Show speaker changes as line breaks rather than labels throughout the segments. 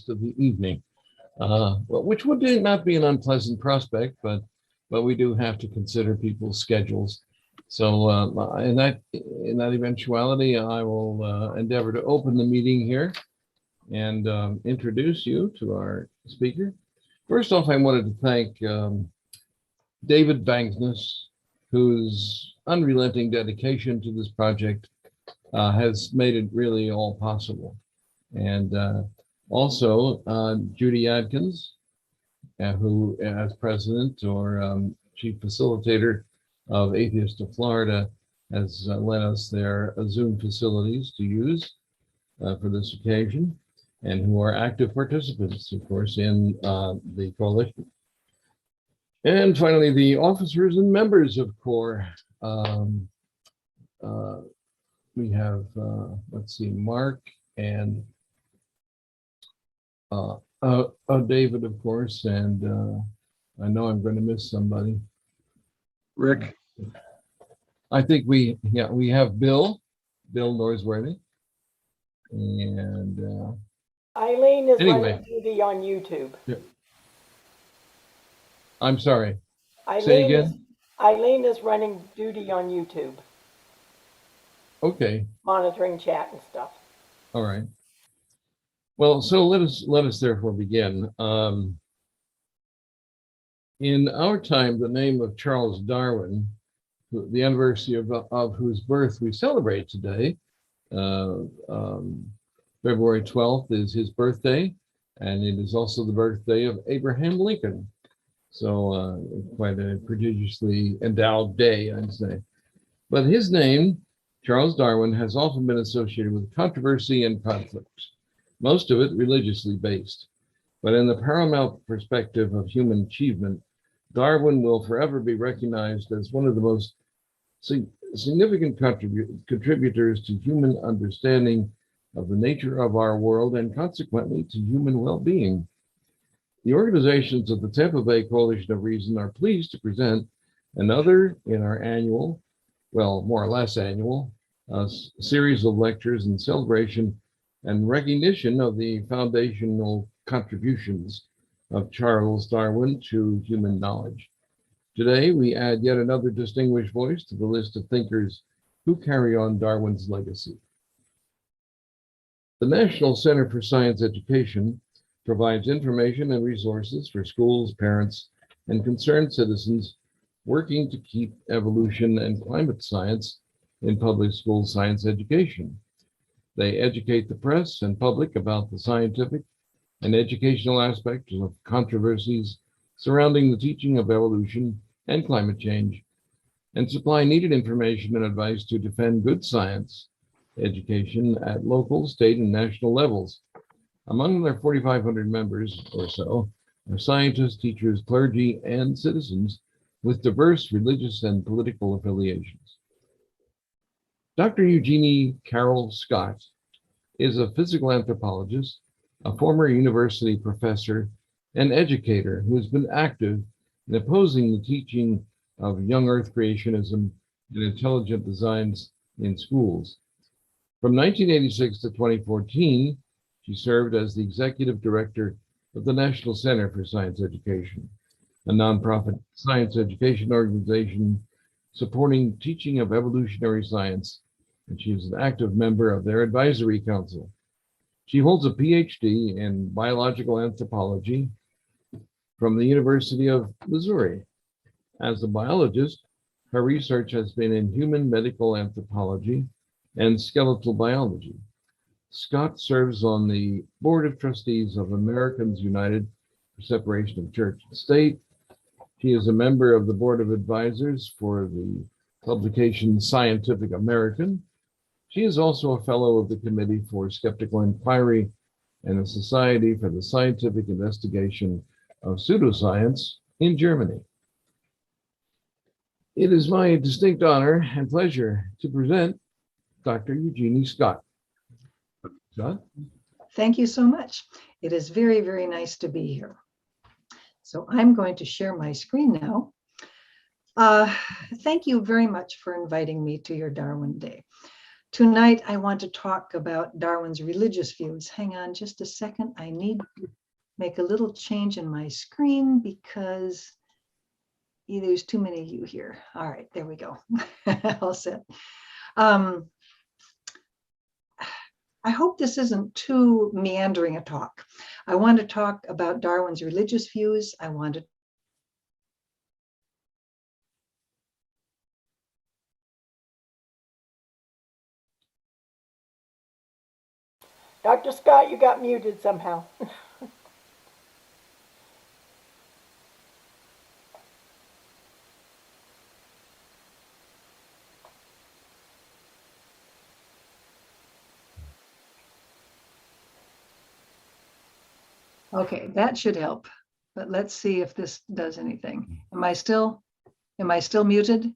of the evening, which would not be an unpleasant prospect, but we do have to consider people's schedules. So in that eventuality, I will endeavor to open the meeting here and introduce you to our speaker. First off, I wanted to thank David Bangsness, whose unrelenting dedication to this project has made it really all possible. And also Judy Adkins, who as president or chief facilitator of Atheists of Florida has lent us their Zoom facilities to use for this occasion, and who are active participants, of course, in the coalition. And finally, the officers and members of CORE. We have, let's see, Mark and David, of course, and I know I'm going to miss somebody.
Rick.
I think we have Bill Norsworthy, and
Eileen is running duty on YouTube.
Yeah. I'm sorry. Say
Eileen
again.
Eileen is running duty on YouTube,
Okay.
monitoring chat and stuff.
All right. Well, so let us therefore begin. In our time, the name of Charles Darwin, the anniversary of whose birth we celebrate today, February 12th is his birthday, and it is also the birthday of Abraham Lincoln. So quite a prodigiously endowed day, I'd say. But his name, Charles Darwin, has often been associated with controversy and conflict, most of it religiously based. But in the paramount perspective of human achievement, Darwin will forever be recognized as one of the most significant contributors to human understanding of the nature of our world and consequently to human well-being. The organizations of the Tampa Bay Coalition of Reason are pleased to present another in our annual, well, more or less annual, series of lectures in celebration and recognition of the foundational contributions of Charles Darwin to human knowledge. Today, we add yet another distinguished voice to the list of thinkers who carry on Darwin's legacy. The National Center for Science Education provides information and resources for schools, parents, and concerned citizens working to keep evolution and climate science in public school science education. They educate the press and public about the scientific and educational aspects of controversies surrounding the teaching of evolution and climate change, and supply needed information and advice to defend good science education at local, state, and national levels. Among their 4,500 members or so are scientists, teachers, clergy, and citizens with diverse religious and political affiliations. Dr. Eugenie Carroll Scott is a physical anthropologist, a former university professor, and educator who has been active in opposing the teaching of young earth creationism and intelligent designs in schools. From 1986 to 2014, she served as the executive director of the National Center for Science Education, a nonprofit science education organization supporting teaching of evolutionary science, and she is an active member of their advisory council. She holds a PhD in biological anthropology from the University of Missouri. As a biologist, her research has been in human medical anthropology and skeletal biology. Scott serves on the Board of Trustees of Americans United for Separation of Church and State. She is a member of the Board of Advisors for the publication Scientific American. She is also a fellow of the Committee for Skeptical Inquiry and the Society for the Scientific Investigation of Pseudoscience in Germany. It is my distinct honor and pleasure to present Dr. Eugenie Scott. Scott?
Thank you so much. It is very, very nice to be here. So I'm going to share my screen now. Thank you very much for inviting me to your Darwin Day. Tonight, I want to talk about Darwin's religious views. Hang on just a second. I need to make a little change in my screen because there's too many of you here. All right, there we go. All set. I hope this isn't too meandering a talk. I want to talk about Darwin's religious views. I want to
Dr. Scott, you got muted somehow.
Okay, that should help. But let's see if this does anything. Am I still muted?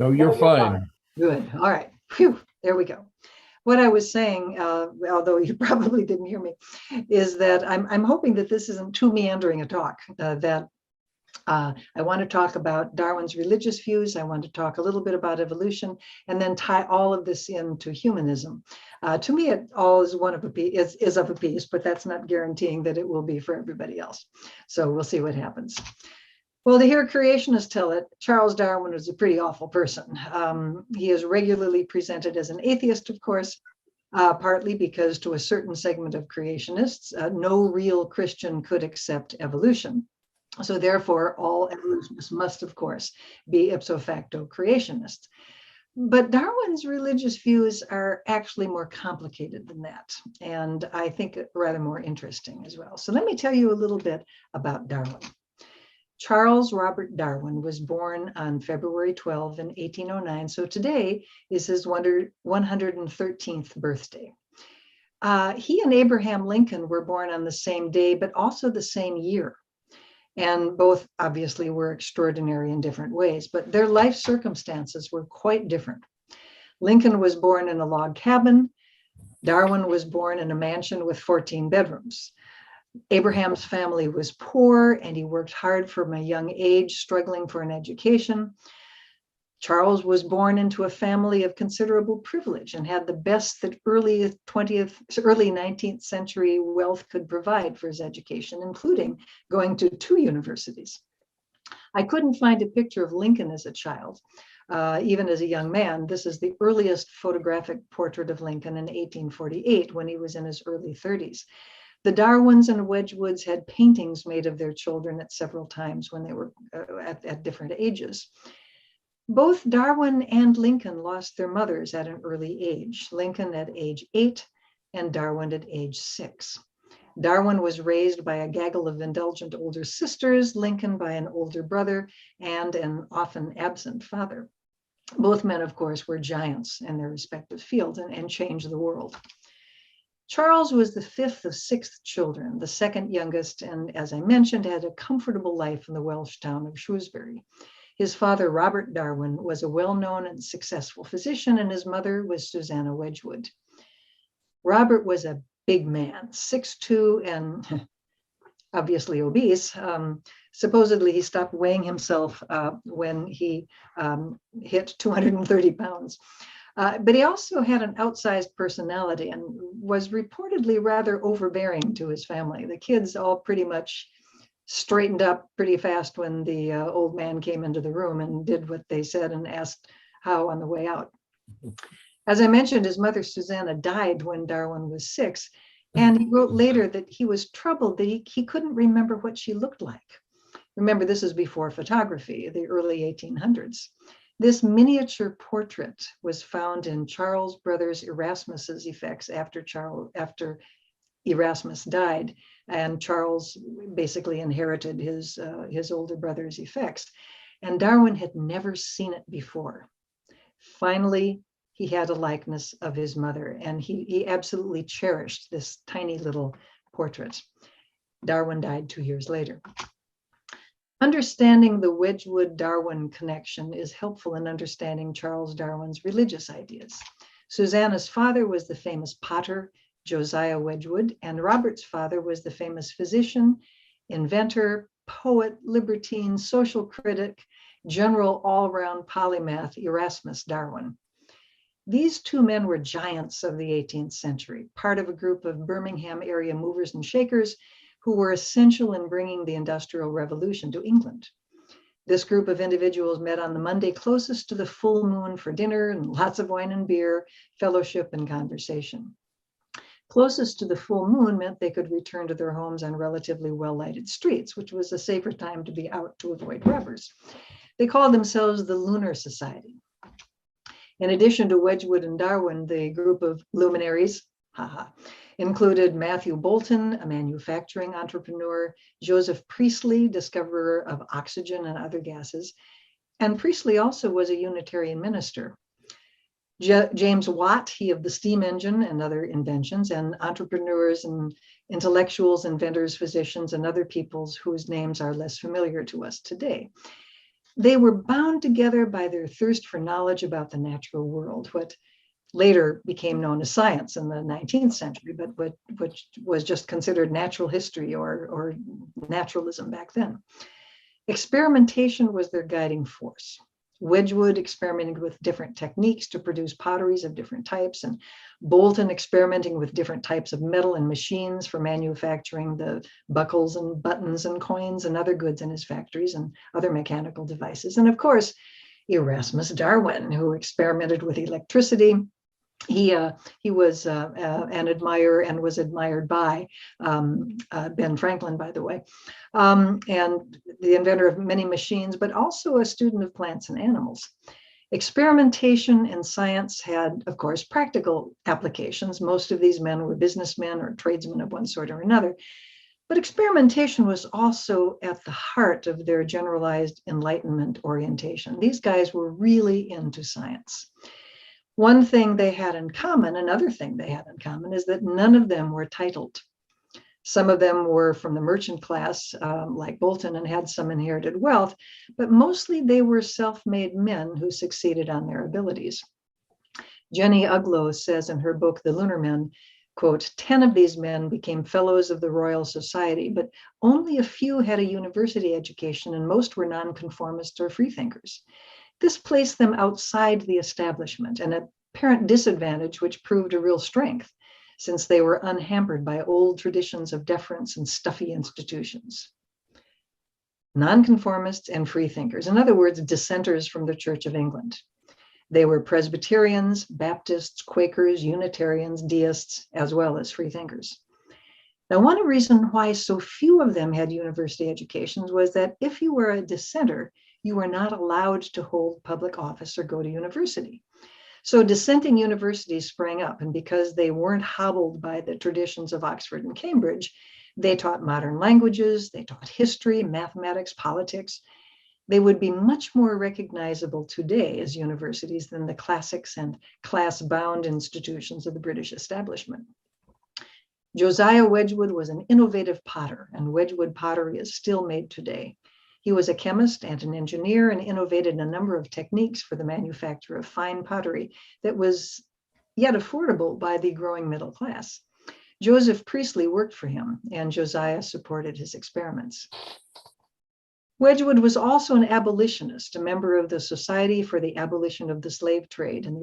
No, you're fine.
Good. All right. Phew, there we go. What I was saying, although you probably didn't hear me, is that I'm hoping that this isn't too meandering a talk, that I want to talk about Darwin's religious views. I want to talk a little bit about evolution, and then tie all of this into humanism. To me, it all is is of a piece, but that's not guaranteeing that it will be for everybody else. So we'll see what happens. Well, to hear creationists tell it, Charles Darwin was a pretty awful person. He is regularly presented as an atheist, of course, partly because to a certain segment of creationists, no real Christian could accept evolution. So therefore, all evolutionists must, of course, be ipso facto creationists. But Darwin's religious views are actually more complicated than that, and I think rather more interesting as well. So let me tell you a little bit about Darwin. Charles Robert Darwin was born on February 12 in 1809, so today is his 113th birthday. He and Abraham Lincoln were born on the same day, but also the same year. And both obviously were extraordinary in different ways, but their life circumstances were quite different. Lincoln was born in a log cabin. Darwin was born in a mansion with 14 bedrooms. Abraham's family was poor and he worked hard from a young age, struggling for an education. Charles was born into a family of considerable privilege and had the best that early 19th century wealth could provide for his education, including going to 2 universities. I couldn't find a picture of Lincoln as a child, even as a young man. This is the earliest photographic portrait of Lincoln in 1848, when he was in his early 30s. The Darwins and Wedgwoods had paintings made of their children at several times when they were at different ages. Both Darwin and Lincoln lost their mothers at an early age, Lincoln at age 8 and Darwin at age 6. Darwin was raised by a gaggle of indulgent older sisters, Lincoln by an older brother and an often absent father. Both men, of course, were giants in their respective fields and changed the world. Charles was the 5th of 6 children, the second youngest, and as I mentioned, had a comfortable life in the Welsh town of Shrewsbury. His father, Robert Darwin, was a well-known and successful physician, and his mother was Susanna Wedgwood. Robert was a big man, 6'2", and obviously obese. Supposedly, he stopped weighing himself when he hit 230 pounds. But he also had an outsized personality and was reportedly rather overbearing to his family. The kids all pretty much straightened up pretty fast when the old man came into the room and did what they said and asked how on the way out. As I mentioned, his mother, Susanna, died when Darwin was 6, and he wrote later that he was troubled that he couldn't remember what she looked like. Remember, this is before photography, the early 1800s. This miniature portrait was found in Charles' brother's Erasmus's effects after Erasmus died, and Charles basically inherited his older brother's effects. And Darwin had never seen it before. Finally, he had a likeness of his mother, and he absolutely cherished this tiny little portrait. Darwin died 2 years later. Understanding the Wedgwood-Darwin connection is helpful in understanding Charles Darwin's religious ideas. Susanna's father was the famous potter, Josiah Wedgwood, and Robert's father was the famous physician, inventor, poet, libertine, social critic, general all-round polymath, Erasmus Darwin. These two men were giants of the 18th century, part of a group of Birmingham area movers and shakers who were essential in bringing the Industrial Revolution to England. This group of individuals met on the Monday closest to the full moon for dinner and lots of wine and beer, fellowship and conversation. Closest to the full moon meant they could return to their homes on relatively well-lighted streets, which was a safer time to be out to avoid robbers. They called themselves the Lunar Society. In addition to Wedgwood and Darwin, the group of luminaries, included Matthew Boulton, a manufacturing entrepreneur, Joseph Priestley, discoverer of oxygen and other gases, and Priestley also was a Unitarian minister. James Watt, he of the steam engine and other inventions, and entrepreneurs and intellectuals, inventors, physicians, and other peoples whose names are less familiar to us today. They were bound together by their thirst for knowledge about the natural world, what later became known as science in the 19th century, but which was just considered natural history or naturalism back then. Experimentation was their guiding force. Wedgwood experimented with different techniques to produce potteries of different types, and Boulton experimenting with different types of metal and machines for manufacturing the buckles and buttons and coins and other goods in his factories and other mechanical devices. And of course, Erasmus Darwin, who experimented with electricity. He was an admirer and was admired by Ben Franklin, by the way, and the inventor of many machines, but also a student of plants and animals. Experimentation in science had, of course, practical applications. Most of these men were businessmen or tradesmen of one sort or another. But experimentation was also at the heart of their generalized Enlightenment orientation. These guys were really into science. One thing they had in common, another thing they had in common, is that none of them were titled. Some of them were from the merchant class, like Boulton, and had some inherited wealth, but mostly they were self-made men who succeeded on their abilities. Jenny Uglow says in her book, The Lunar Men, quote, 10 of these men became fellows of the Royal Society, but only a few had a university education and most were nonconformists or freethinkers. This placed them outside the establishment, an apparent disadvantage which proved a real strength, since they were unhampered by old traditions of deference and stuffy institutions. Nonconformists and freethinkers, in other words, dissenters from the Church of England. They were Presbyterians, Baptists, Quakers, Unitarians, deists, as well as freethinkers. Now, one reason why so few of them had university educations was that if you were a dissenter, you were not allowed to hold public office or go to university. So dissenting universities sprang up, and because they weren't hobbled by the traditions of Oxford and Cambridge, they taught modern languages, they taught history, mathematics, politics. They would be much more recognizable today as universities than the classics and class-bound institutions of the British establishment. Josiah Wedgwood was an innovative potter, and Wedgwood pottery is still made today. He was a chemist and an engineer and innovated a number of techniques for the manufacture of fine pottery that was yet affordable by the growing middle class. Joseph Priestley worked for him, and Josiah supported his experiments. Wedgwood was also an abolitionist, a member of the Society for the Abolition of the Slave Trade in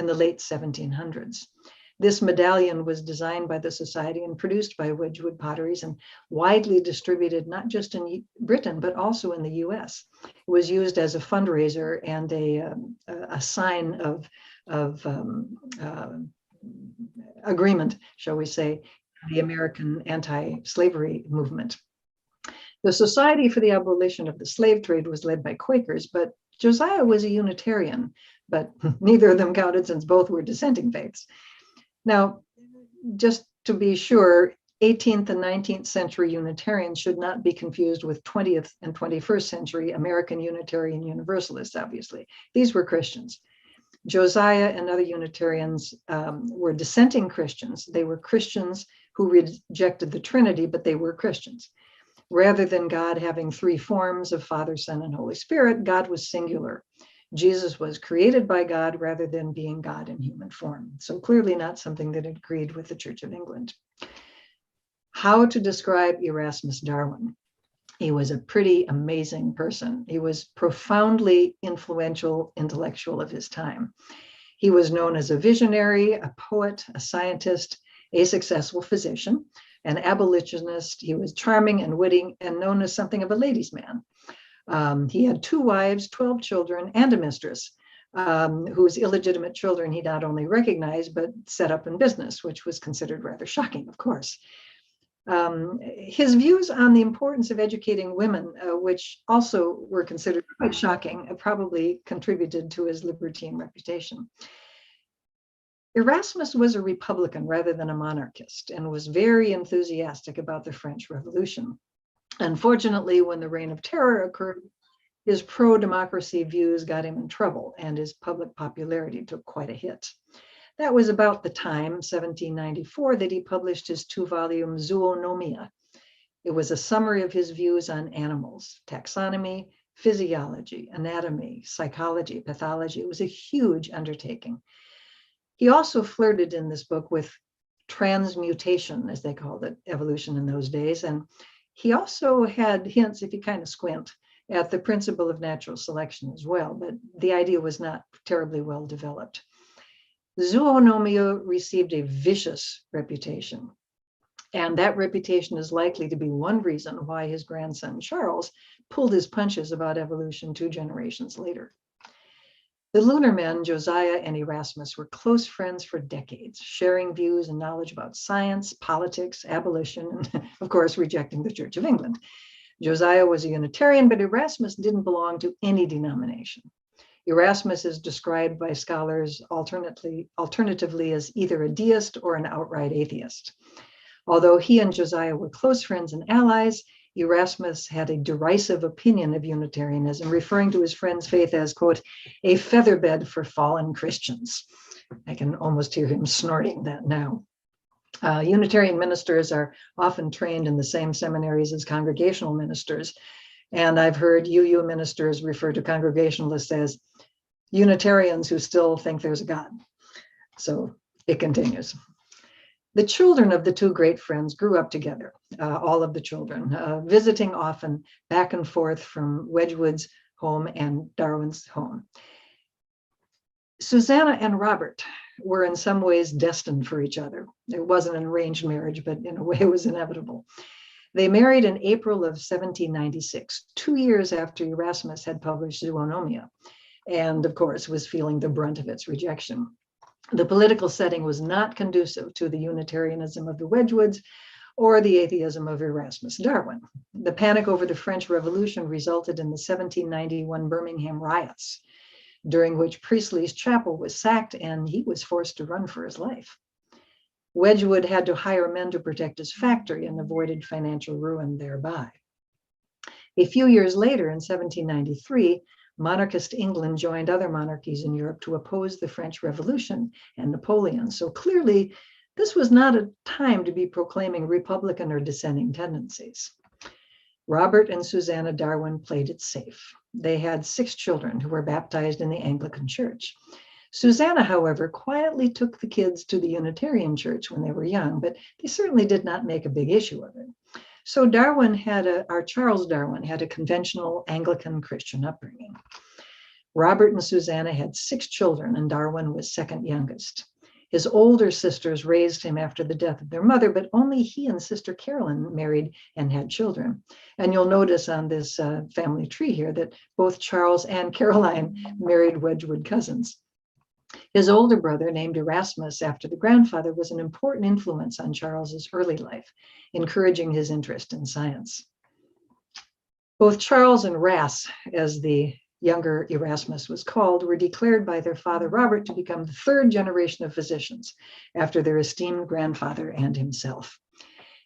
the late 1700s. This medallion was designed by the Society and produced by Wedgwood Potteries and widely distributed not just in Britain, but also in the US. It was used as a fundraiser and a sign of agreement, shall we say, the American anti-slavery movement. The Society for the Abolition of the Slave Trade was led by Quakers, but Josiah was a Unitarian, but neither of them counted since both were dissenting faiths. Now, just to be sure, 18th and 19th century Unitarians should not be confused with 20th and 21st century American Unitarian Universalists, obviously. These were Christians. Josiah and other Unitarians were dissenting Christians. They were Christians who rejected the Trinity, but they were Christians. Rather than God having three forms of Father, Son, and Holy Spirit, God was singular. Jesus was created by God rather than being God in human form. So clearly not something that agreed with the Church of England. How to describe Erasmus Darwin? He was a pretty amazing person. He was profoundly influential intellectual of his time. He was known as a visionary, a poet, a scientist, a successful physician, an abolitionist. He was charming and witty and known as something of a ladies' man. He had 2 wives, 12 children, and a mistress, whose illegitimate children he not only recognized, but set up in business, which was considered rather shocking, of course. His views on the importance of educating women, which also were considered quite shocking, probably contributed to his libertine reputation. Erasmus was a Republican rather than a monarchist and was very enthusiastic about the French Revolution. Unfortunately, when the Reign of Terror occurred, his pro-democracy views got him in trouble and his public popularity took quite a hit. That was about the time, 1794, that he published his 2-volume Zoonomia. It was a summary of his views on animals, taxonomy, physiology, anatomy, psychology, pathology. It was a huge undertaking. He also flirted in this book with transmutation, as they called it, evolution in those days. And he also had hints, if you kind of squint, at the principle of natural selection as well, but the idea was not terribly well developed. Zoonomia received a vicious reputation, and that reputation is likely to be one reason why his grandson Charles pulled his punches about evolution 2 generations later. The lunar men, Josiah and Erasmus, were close friends for decades, sharing views and knowledge about science, politics, abolition, and of course, rejecting the Church of England. Josiah was a Unitarian, but Erasmus didn't belong to any denomination. Erasmus is described by scholars alternatively as either a deist or an outright atheist. Although he and Josiah were close friends and allies, Erasmus had a derisive opinion of Unitarianism, referring to his friend's faith as, quote, a featherbed for fallen Christians. I can almost hear him snorting that now. Unitarian ministers are often trained in the same seminaries as congregational ministers. And I've heard UU ministers refer to Congregationalists as Unitarians who still think there's a God. So it continues. The children of the 2 great friends grew up together, all of the children, visiting often back and forth from Wedgwood's home and Darwin's home. Susanna and Robert were in some ways destined for each other. It wasn't an arranged marriage, but in a way it was inevitable. They married in April of 1796, 2 years after Erasmus had published Zoonomia, and of course was feeling the brunt of its rejection. The political setting was not conducive to the Unitarianism of the Wedgwoods or the atheism of Erasmus Darwin. The panic over the French Revolution resulted in the 1791 Birmingham riots, during which Priestley's chapel was sacked and he was forced to run for his life. Wedgwood had to hire men to protect his factory and avoided financial ruin thereby. A few years later, in 1793, monarchist England joined other monarchies in Europe to oppose the French Revolution and Napoleon. So clearly, this was not a time to be proclaiming Republican or dissenting tendencies. Robert and Susanna Darwin played it safe. They had 6 children who were baptized in the Anglican Church. Susanna, however, quietly took the kids to the Unitarian Church when they were young, but they certainly did not make a big issue of it. So Charles Darwin had a conventional Anglican Christian upbringing. Robert and Susanna had 6 children, and Darwin was second youngest. His older sisters raised him after the death of their mother, but only he and Sister Carolyn married and had children. And you'll notice on this family tree here that both Charles and Caroline married Wedgwood cousins. His older brother, named Erasmus after the grandfather, was an important influence on Charles's early life, encouraging his interest in science. Both Charles and Ras, as the younger Erasmus was called, were declared by their father Robert to become the 3rd generation of physicians after their esteemed grandfather and himself.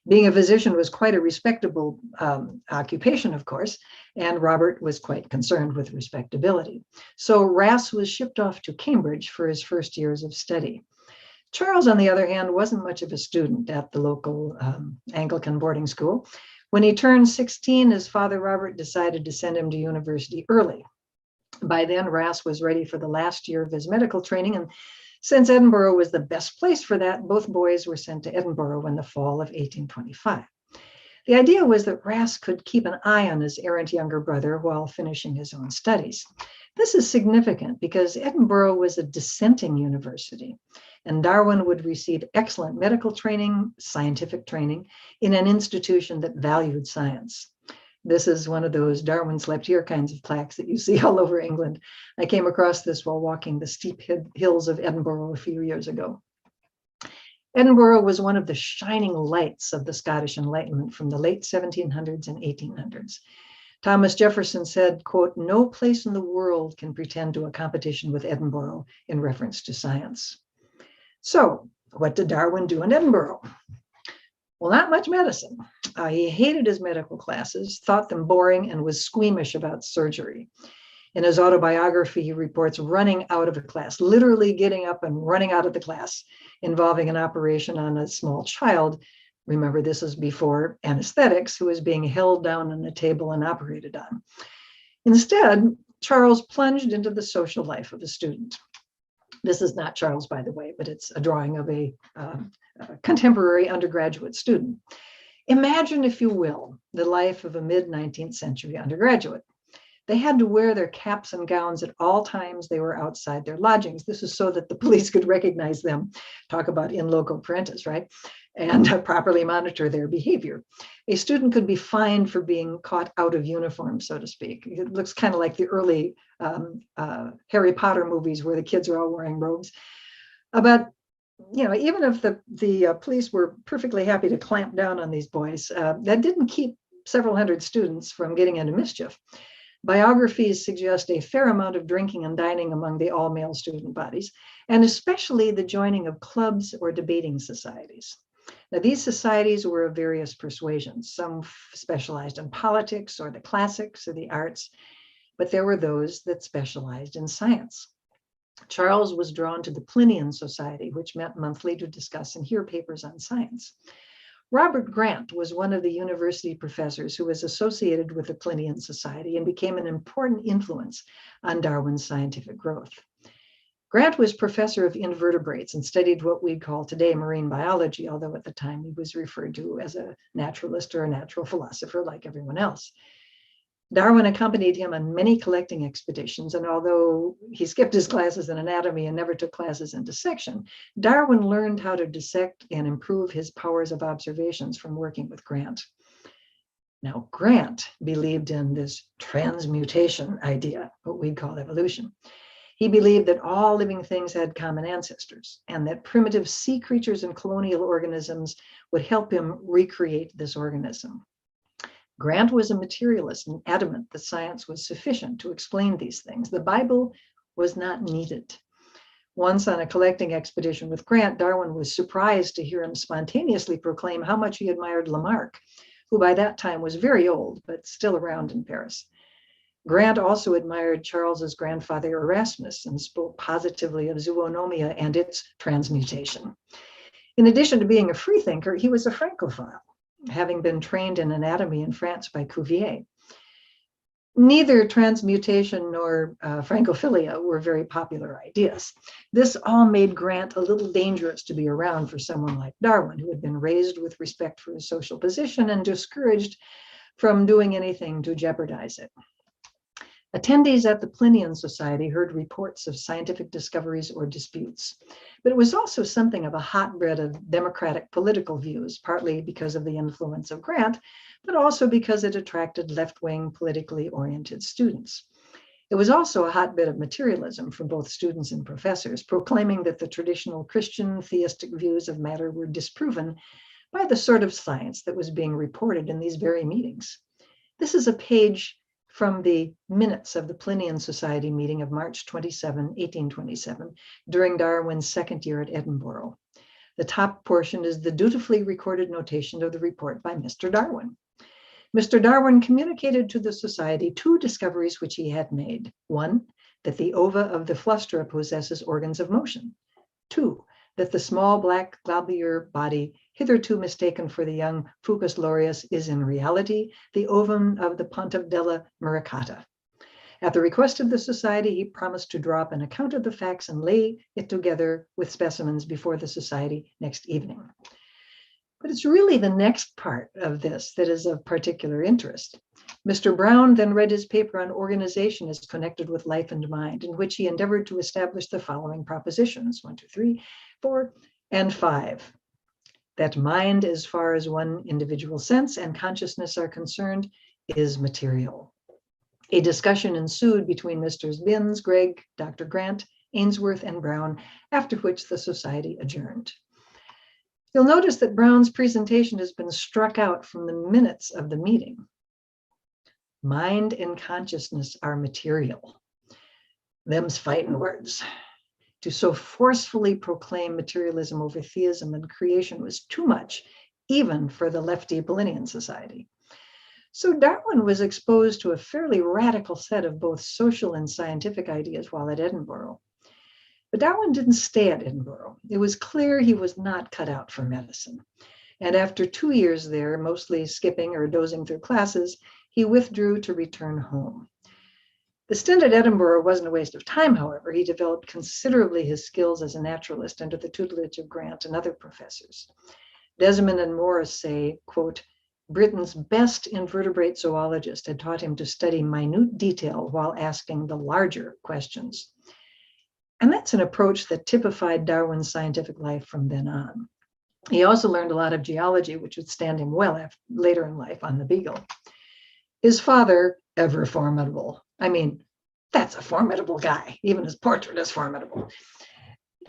Being a physician was quite a respectable occupation, of course, and Robert was quite concerned with respectability. So Ras was shipped off to Cambridge for his first years of study. Charles, on the other hand, wasn't much of a student at the local Anglican boarding school. When he turned 16, his father Robert decided to send him to university early. By then, Ras was ready for the last year of his medical training, and since Edinburgh was the best place for that, both boys were sent to Edinburgh in the fall of 1825. The idea was that Ras could keep an eye on his errant younger brother while finishing his own studies. This is significant because Edinburgh was a dissenting university, and Darwin would receive excellent medical training, scientific training, in an institution that valued science. This is one of those Darwin slept here kinds of plaques that you see all over England. I came across this while walking the steep hills of Edinburgh a few years ago. Edinburgh was one of the shining lights of the Scottish Enlightenment from the late 1700s and 1800s. Thomas Jefferson said, quote, "No place in the world can pretend to a competition with Edinburgh in reference to science." So what did Darwin do in Edinburgh? Well, not much medicine. He hated his medical classes, thought them boring, and was squeamish about surgery. In his autobiography, he reports running out of a class, literally getting up and running out of the class, involving an operation on a small child. Remember, this is before anesthetics, who was being held down on a table and operated on. Instead, Charles plunged into the social life of a student. This is not Charles, by the way, but it's a drawing of a contemporary undergraduate student. Imagine, if you will, the life of a mid-19th century undergraduate. They had to wear their caps and gowns at all times they were outside their lodgings. This is so that the police could recognize them, talk about in loco parentis, right? And properly monitor their behavior. A student could be fined for being caught out of uniform, so to speak. It looks kind of like the early Harry Potter movies where the kids are all wearing robes. But even if the police were perfectly happy to clamp down on these boys, that didn't keep several hundred students from getting into mischief. Biographies suggest a fair amount of drinking and dining among the all-male student bodies, and especially the joining of clubs or debating societies. Now, these societies were of various persuasions. Some specialized in politics or the classics or the arts, but there were those that specialized in science. Charles was drawn to the Plinian Society, which met monthly to discuss and hear papers on science. Robert Grant was one of the university professors who was associated with the Plinian Society and became an important influence on Darwin's scientific growth. Grant was professor of invertebrates and studied what we'd call today marine biology, although at the time he was referred to as a naturalist or a natural philosopher like everyone else. Darwin accompanied him on many collecting expeditions, and although he skipped his classes in anatomy and never took classes in dissection, Darwin learned how to dissect and improve his powers of observations from working with Grant. Now, Grant believed in this transmutation idea, what we'd call evolution. He believed that all living things had common ancestors and that primitive sea creatures and colonial organisms would help him recreate this organism. Grant was a materialist and adamant that science was sufficient to explain these things. The Bible was not needed. Once on a collecting expedition with Grant, Darwin was surprised to hear him spontaneously proclaim how much he admired Lamarck, who by that time was very old, but still around in Paris. Grant also admired Charles's grandfather Erasmus and spoke positively of zoonomia and its transmutation. In addition to being a freethinker, he was a Francophile, having been trained in anatomy in France by Cuvier. Neither transmutation nor Francophilia were very popular ideas. This all made Grant a little dangerous to be around for someone like Darwin, who had been raised with respect for his social position and discouraged from doing anything to jeopardize it. Attendees at the Plinian Society heard reports of scientific discoveries or disputes, but it was also something of a hotbed of democratic political views, partly because of the influence of Grant, but also because it attracted left-wing politically oriented students. It was also a hotbed of materialism from both students and professors, proclaiming that the traditional Christian theistic views of matter were disproven by the sort of science that was being reported in these very meetings. This is a page from the minutes of the Plinian Society meeting of March 27, 1827, during Darwin's second year at Edinburgh. The top portion is the dutifully recorded notation of the report by Mr. Darwin. Mr. Darwin communicated to the Society two discoveries which he had made. One, that the ova of the flustra possesses organs of motion. Two, that the small black globular body, hitherto mistaken for the young Fucus loreus, is in reality the ovum of the Pontavdella muricata. At the request of the Society, he promised to draw up an account of the facts and lay it together with specimens before the Society next evening. But it's really the next part of this that is of particular interest. Mr. Brown then read his paper on organization as connected with life and mind, in which he endeavored to establish the following propositions, 1, 2, 3, 4, and 5. That mind, as far as one individual sense and consciousness are concerned, is material. A discussion ensued between Messrs. Binns, Gregg, Dr. Grant, Ainsworth, and Brown, after which the society adjourned. You'll notice that Brown's presentation has been struck out from the minutes of the meeting. Mind and consciousness are material. Them's fighting words. To so forcefully proclaim materialism over theism and creation was too much, even for the lefty Plinian society. So Darwin was exposed to a fairly radical set of both social and scientific ideas while at Edinburgh. But Darwin didn't stay at Edinburgh. It was clear he was not cut out for medicine. And after 2 years there, mostly skipping or dozing through classes, he withdrew to return home. The stint at Edinburgh wasn't a waste of time, however. He developed considerably his skills as a naturalist under the tutelage of Grant and other professors. Desmond and Morris say, quote, Britain's best invertebrate zoologist had taught him to study minute detail while asking the larger questions. And that's an approach that typified Darwin's scientific life from then on. He also learned a lot of geology, which would stand him well later in life on the Beagle. His father, ever formidable. I mean, that's a formidable guy. Even his portrait is formidable.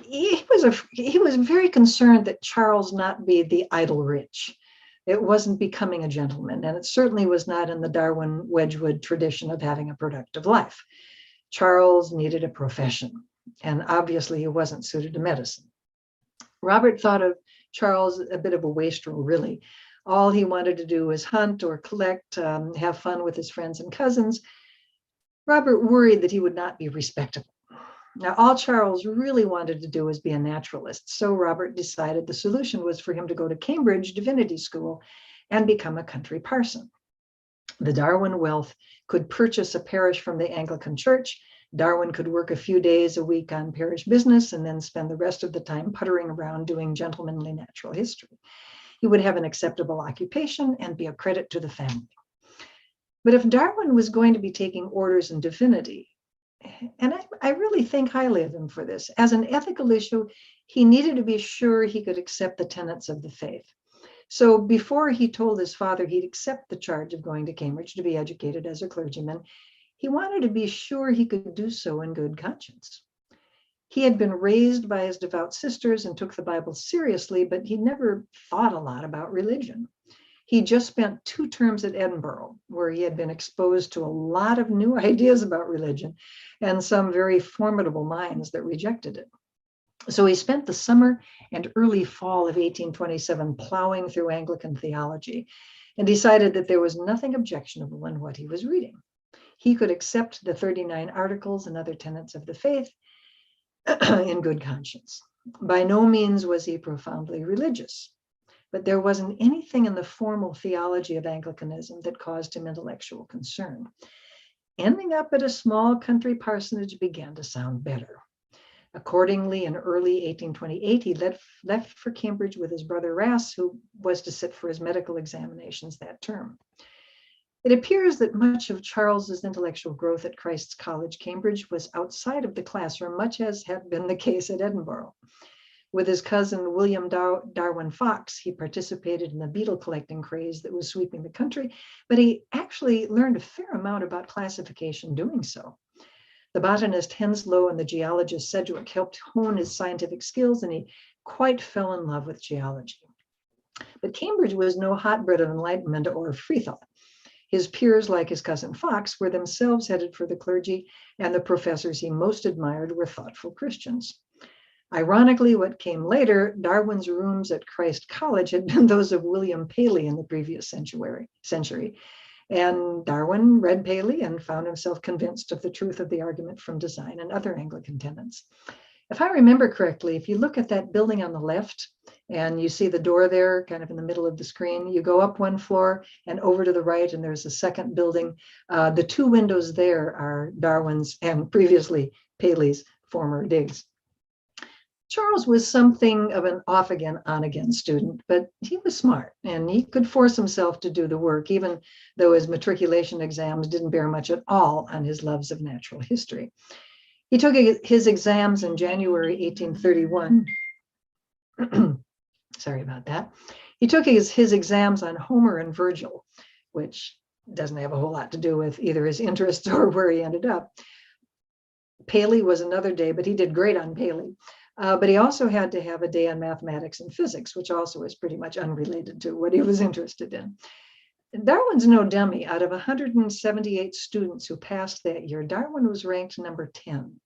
He was very concerned that Charles not be the idle rich. It wasn't becoming a gentleman, and it certainly was not in the Darwin Wedgwood tradition of having a productive life. Charles needed a profession, and obviously he wasn't suited to medicine. Robert thought of Charles a bit of a wastrel, really. All he wanted to do was hunt or collect, have fun with his friends and cousins. Robert worried that he would not be respectable. Now, all Charles really wanted to do was be a naturalist, so Robert decided the solution was for him to go to Cambridge Divinity School and become a country parson. The Darwin wealth could purchase a parish from the Anglican Church. Darwin could work a few days a week on parish business and then spend the rest of the time puttering around doing gentlemanly natural history. He would have an acceptable occupation and be a credit to the family. But if Darwin was going to be taking orders in divinity, and I really think highly of him for this, as an ethical issue, he needed to be sure he could accept the tenets of the faith. So before he told his father he'd accept the charge of going to Cambridge to be educated as a clergyman, he wanted to be sure he could do so in good conscience. He had been raised by his devout sisters and took the Bible seriously, but he never thought a lot about religion. He just spent 2 terms at Edinburgh, where he had been exposed to a lot of new ideas about religion and some very formidable minds that rejected it. So he spent the summer and early fall of 1827 plowing through Anglican theology and decided that there was nothing objectionable in what he was reading. He could accept the 39 articles and other tenets of the faith in good conscience. By no means was he profoundly religious, but there wasn't anything in the formal theology of Anglicanism that caused him intellectual concern. Ending up at a small country parsonage began to sound better. Accordingly, in early 1828, he left for Cambridge with his brother Ras, who was to sit for his medical examinations that term. It appears that much of Charles's intellectual growth at Christ's College, Cambridge, was outside of the classroom, much as had been the case at Edinburgh. With his cousin William Darwin Fox, he participated in the beetle collecting craze that was sweeping the country, but he actually learned a fair amount about classification doing so. The botanist Henslow and the geologist Sedgwick helped hone his scientific skills, and he quite fell in love with geology. But Cambridge was no hotbed of enlightenment or free thought. His peers, like his cousin Fox, were themselves headed for the clergy, and the professors he most admired were thoughtful Christians. Ironically, what came later, Darwin's rooms at Christ College had been those of William Paley in the previous century. And Darwin read Paley and found himself convinced of the truth of the argument from design and other Anglican tenets. If I remember correctly, if you look at that building on the left and you see the door there kind of in the middle of the screen, you go up 1 floor and over to the right, and there's a second building. The 2 windows there are Darwin's and previously Paley's former digs. Charles was something of an off again, on again student, but he was smart and he could force himself to do the work, even though his matriculation exams didn't bear much at all on his loves of natural history. He took his exams in January 1831. Sorry about that. He took his exams on Homer and Virgil, which doesn't have a whole lot to do with either his interests or where he ended up. Paley was another day, but he did great on Paley. But he also had to have a day on mathematics and physics, which also is pretty much unrelated to what he was interested in. Darwin's no dummy. Out of 178 students who passed that year, Darwin was ranked number 10.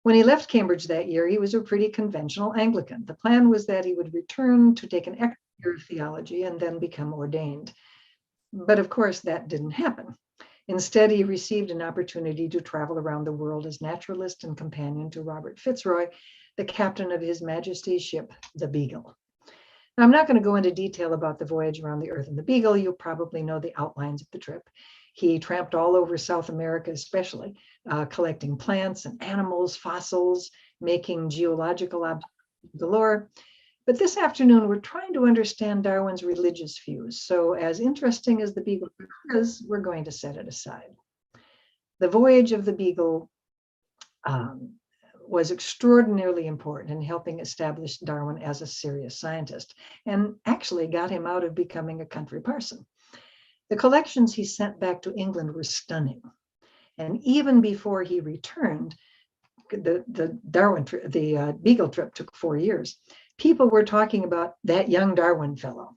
When he left Cambridge that year, he was a pretty conventional Anglican. The plan was that he would return to take an extra year of theology and then become ordained. But of course, that didn't happen. Instead, he received an opportunity to travel around the world as naturalist and companion to Robert Fitzroy, the captain of His Majesty's ship, the Beagle. Now, I'm not going to go into detail about the voyage around the Earth in the Beagle. You probably know the outlines of the trip. He tramped all over South America, especially, collecting plants and animals, fossils, making geological observations galore. But this afternoon, we're trying to understand Darwin's religious views. So as interesting as the Beagle is, we're going to set it aside. The voyage of the Beagle was extraordinarily important in helping establish Darwin as a serious scientist, and actually got him out of becoming a country parson. The collections he sent back to England were stunning. And even before he returned, the Beagle trip took 4 years. People were talking about that young Darwin fellow.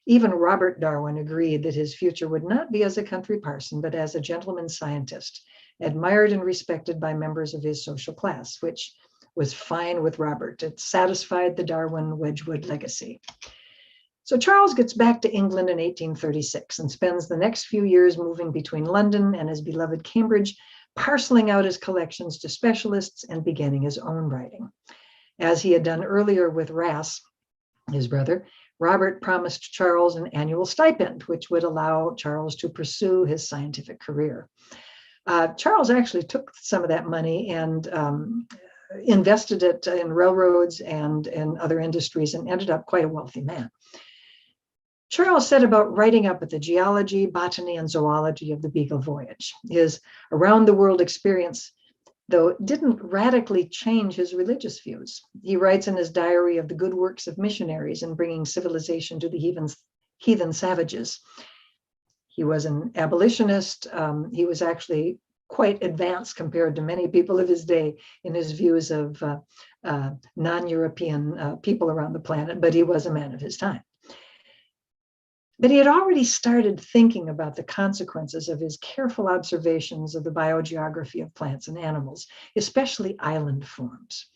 Even Robert Darwin agreed that his future would not be as a country parson, but as a gentleman scientist, admired and respected by members of his social class, which was fine with Robert. It satisfied the Darwin-Wedgwood legacy. So Charles gets back to England in 1836 and spends the next few years moving between London and his beloved Cambridge, parceling out his collections to specialists and beginning his own writing. As he had done earlier with Ras, his brother, Robert promised Charles an annual stipend, which would allow Charles to pursue his scientific career. Charles actually took some of that money and invested it in railroads and in other industries and ended up quite a wealthy man. Charles set about writing up the geology, botany, and zoology of the Beagle voyage. His around-the-world experience, though, didn't radically change his religious views. He writes in his diary of the good works of missionaries in bringing civilization to the heathen savages. He was an abolitionist. He was actually quite advanced compared to many people of his day in his views of non-European people around the planet, but he was a man of his time. But he had already started thinking about the consequences of his careful observations of the biogeography of plants and animals, especially island forms.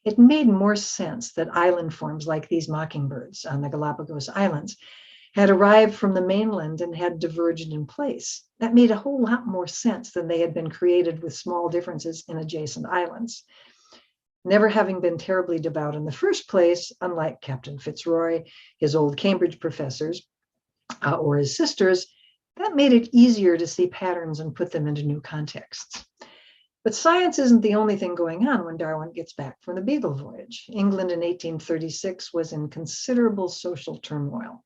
It made more sense that island forms like these mockingbirds on the Galapagos Islands had arrived from the mainland and had diverged in place. That made a whole lot more sense than they had been created with small differences in adjacent islands. Never having been terribly devout in the first place, unlike Captain Fitzroy, his old Cambridge professors, or his sisters, that made it easier to see patterns and put them into new contexts. But science isn't the only thing going on when Darwin gets back from the Beagle voyage. England in 1836 was in considerable social turmoil.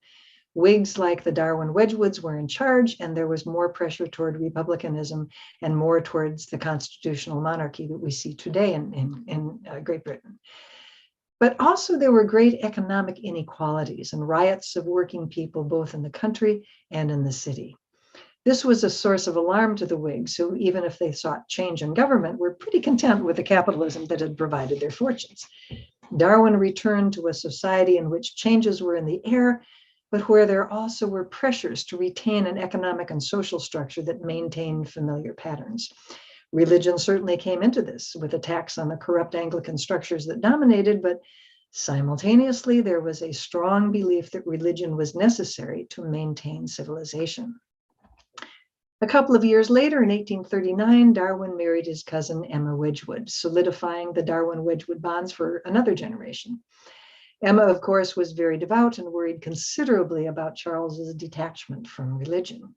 Whigs like the Darwin-Wedgwoods were in charge, and there was more pressure toward republicanism and more towards the constitutional monarchy that we see today in Great Britain. But also there were great economic inequalities and riots of working people both in the country and in the city. This was a source of alarm to the Whigs, who, even if they sought change in government, were pretty content with the capitalism that had provided their fortunes. Darwin returned to a society in which changes were in the air, but where there also were pressures to retain an economic and social structure that maintained familiar patterns. Religion certainly came into this with attacks on the corrupt Anglican structures that dominated, but simultaneously there was a strong belief that religion was necessary to maintain civilization. A couple of years later, in 1839, Darwin married his cousin Emma Wedgwood, solidifying the Darwin-Wedgwood bonds for another generation. Emma, of course, was very devout and worried considerably about Charles's detachment from religion.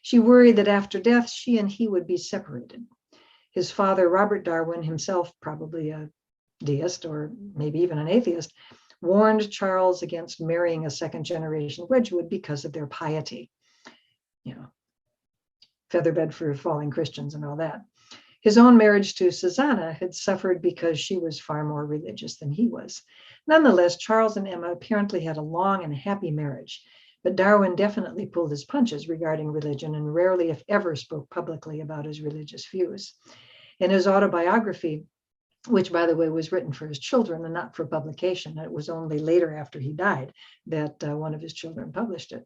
She worried that after death, she and he would be separated. His father, Robert Darwin, himself probably a deist, or maybe even an atheist, warned Charles against marrying a second-generation Wedgwood because of their piety. You know, featherbed for falling Christians and all that. His own marriage to Susanna had suffered because she was far more religious than he was. Nonetheless, Charles and Emma apparently had a long and happy marriage, but Darwin definitely pulled his punches regarding religion and rarely, if ever, spoke publicly about his religious views. In his autobiography, which, by the way, was written for his children and not for publication, it was only later after he died that one of his children published it.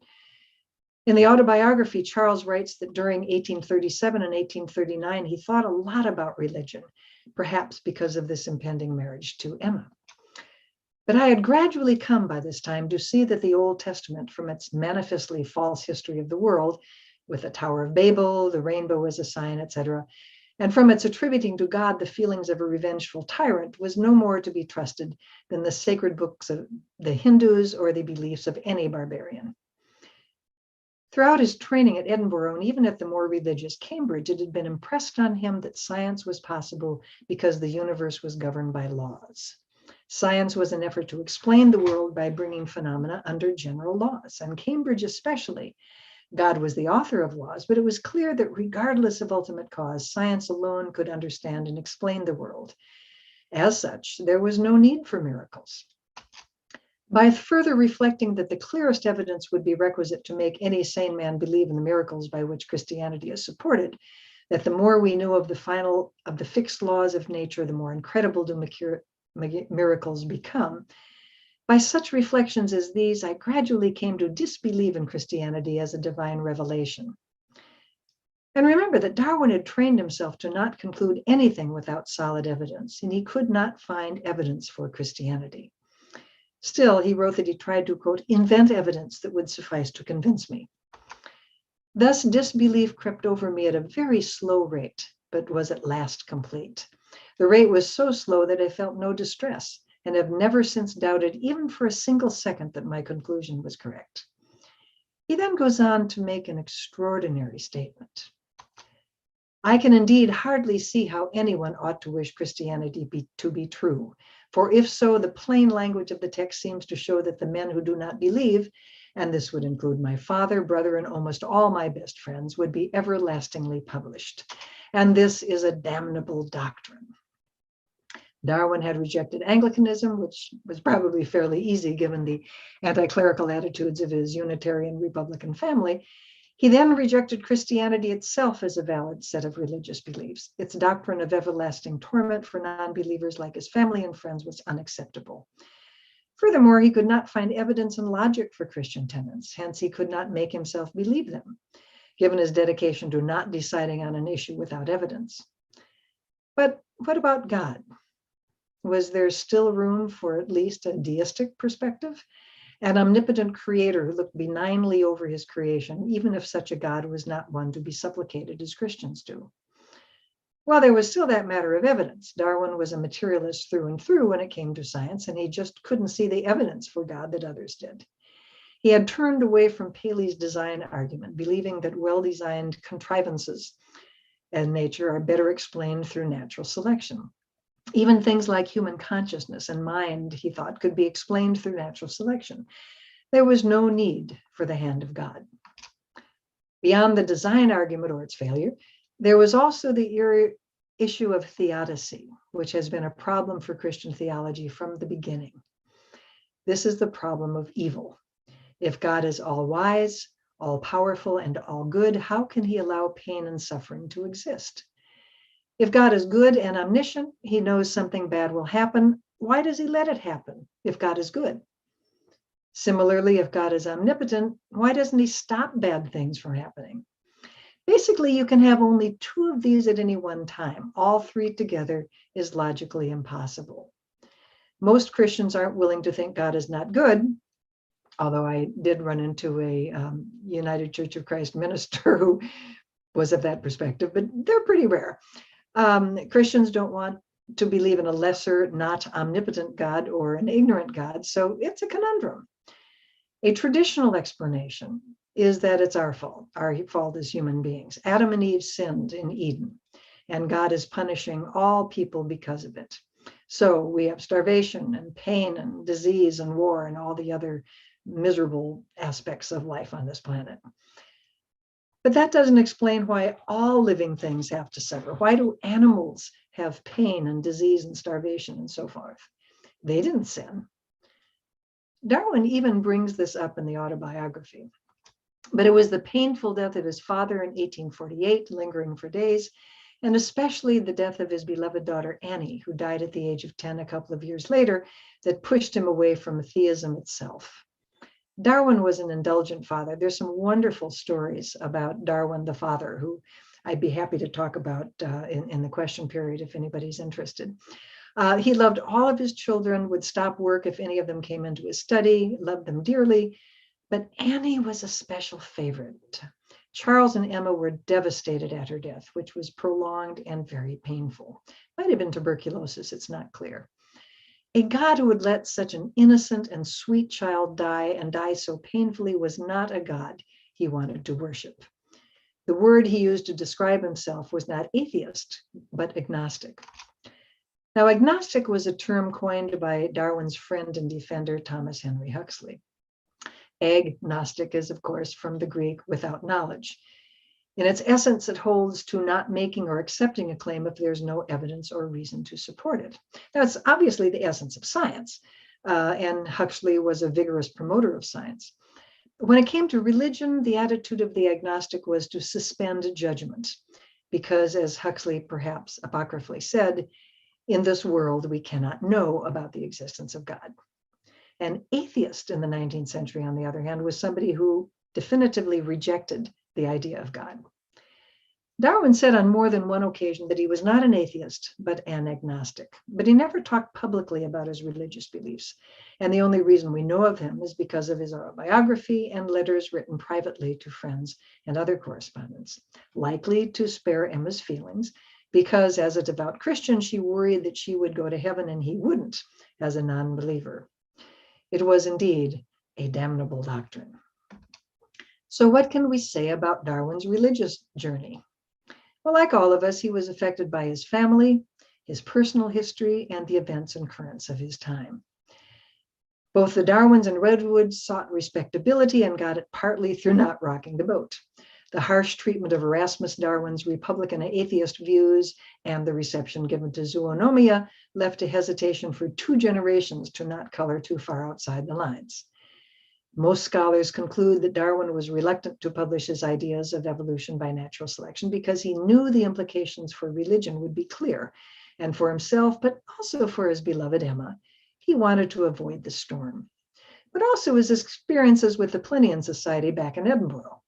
In the autobiography, Charles writes that during 1837 and 1839, he thought a lot about religion, perhaps because of this impending marriage to Emma. But I had gradually come by this time to see that the Old Testament, from its manifestly false history of the world, with the Tower of Babel, the rainbow as a sign, etc., and from its attributing to God the feelings of a revengeful tyrant, was no more to be trusted than the sacred books of the Hindus or the beliefs of any barbarian. Throughout his training at Edinburgh and even at the more religious Cambridge, it had been impressed on him that science was possible because the universe was governed by laws. Science was an effort to explain the world by bringing phenomena under general laws, and Cambridge especially. God was the author of laws, but it was clear that regardless of ultimate cause, science alone could understand and explain the world. As such, there was no need for miracles. By further reflecting that the clearest evidence would be requisite to make any sane man believe in the miracles by which Christianity is supported, that the more we knew of the fixed laws of nature, the more incredible do miracles become. By such reflections as these, I gradually came to disbelieve in Christianity as a divine revelation. And remember that Darwin had trained himself to not conclude anything without solid evidence, and he could not find evidence for Christianity. Still, he wrote that he tried to, quote, invent evidence that would suffice to convince me. Thus, disbelief crept over me at a very slow rate, but was at last complete. The rate was so slow that I felt no distress, and have never since doubted, even for a single second, that my conclusion was correct. He then goes on to make an extraordinary statement. I can indeed hardly see how anyone ought to wish Christianity to be true, for if so, the plain language of the text seems to show that the men who do not believe, and this would include my father, brother, and almost all my best friends, would be everlastingly published. And this is a damnable doctrine. Darwin had rejected Anglicanism, which was probably fairly easy given the anti-clerical attitudes of his Unitarian Republican family. He then rejected Christianity itself as a valid set of religious beliefs. Its doctrine of everlasting torment for non-believers like his family and friends was unacceptable. Furthermore, he could not find evidence and logic for Christian tenets, hence he could not make himself believe them, given his dedication to not deciding on an issue without evidence. But what about God? Was there still room for at least a deistic perspective? An omnipotent creator who looked benignly over his creation, even if such a God was not one to be supplicated as Christians do. Well, there was still that matter of evidence. Darwin was a materialist through and through when it came to science, and he just couldn't see the evidence for God that others did. He had turned away from Paley's design argument, believing that well-designed contrivances in nature are better explained through natural selection. Even things like human consciousness and mind, he thought, could be explained through natural selection. There was no need for the hand of God. Beyond the design argument or its failure, there was also the issue of theodicy, which has been a problem for Christian theology from the beginning. This is the problem of evil. If God is all-wise, all-powerful, and all-good, how can he allow pain and suffering to exist? If God is good and omniscient, he knows something bad will happen. Why does he let it happen if God is good? Similarly, if God is omnipotent, why doesn't he stop bad things from happening? Basically, you can have only two of these at any one time. All three together is logically impossible. Most Christians aren't willing to think God is not good, although I did run into a United Church of Christ minister who was of that perspective, but they're pretty rare. Christians don't want to believe in a lesser, not omnipotent God or an ignorant God, so it's a conundrum. A traditional explanation is that it's our fault as human beings. Adam and Eve sinned in Eden, and God is punishing all people because of it. So we have starvation and pain and disease and war and all the other miserable aspects of life on this planet. But that doesn't explain why all living things have to suffer. Why do animals have pain and disease and starvation and so forth? They didn't sin. Darwin even brings this up in the autobiography. But it was the painful death of his father in 1848, lingering for days, and especially the death of his beloved daughter Annie, who died at the age of 10 a couple of years later, that pushed him away from theism itself. Darwin was an indulgent father. There's some wonderful stories about Darwin the father, who I'd be happy to talk about in the question period if anybody's interested. He loved all of his children, would stop work if any of them came into his study, loved them dearly, but Annie was a special favorite. Charles and Emma were devastated at her death, which was prolonged and very painful. Might have been tuberculosis, it's not clear. A God who would let such an innocent and sweet child die and die so painfully was not a God he wanted to worship. The word he used to describe himself was not atheist, but agnostic. Now, agnostic was a term coined by Darwin's friend and defender, Thomas Henry Huxley. Agnostic is, of course, from the Greek without knowledge. In its essence, it holds to not making or accepting a claim if there's no evidence or reason to support it. That's obviously the essence of science, and Huxley was a vigorous promoter of science. When it came to religion, the attitude of the agnostic was to suspend judgment, because, as Huxley perhaps apocryphally said, in this world we cannot know about the existence of God. An atheist in the 19th century, on the other hand, was somebody who definitively rejected the idea of God. Darwin said on more than one occasion that he was not an atheist, but an agnostic. But he never talked publicly about his religious beliefs. And the only reason we know of him is because of his autobiography and letters written privately to friends and other correspondents, likely to spare Emma's feelings, because as a devout Christian, she worried that she would go to heaven and he wouldn't, as a non-believer. It was indeed a damnable doctrine. So what can we say about Darwin's religious journey? Well, like all of us, he was affected by his family, his personal history, and the events and currents of his time. Both the Darwins and Redwoods sought respectability and got it partly through not rocking the boat. The harsh treatment of Erasmus Darwin's Republican atheist views and the reception given to zoonomia left a hesitation for 2 generations to not color too far outside the lines. Most scholars conclude that Darwin was reluctant to publish his ideas of evolution by natural selection because he knew the implications for religion would be clear, and for himself, but also for his beloved Emma. He wanted to avoid the storm. But also his experiences with the Plinian Society back in Edinburgh.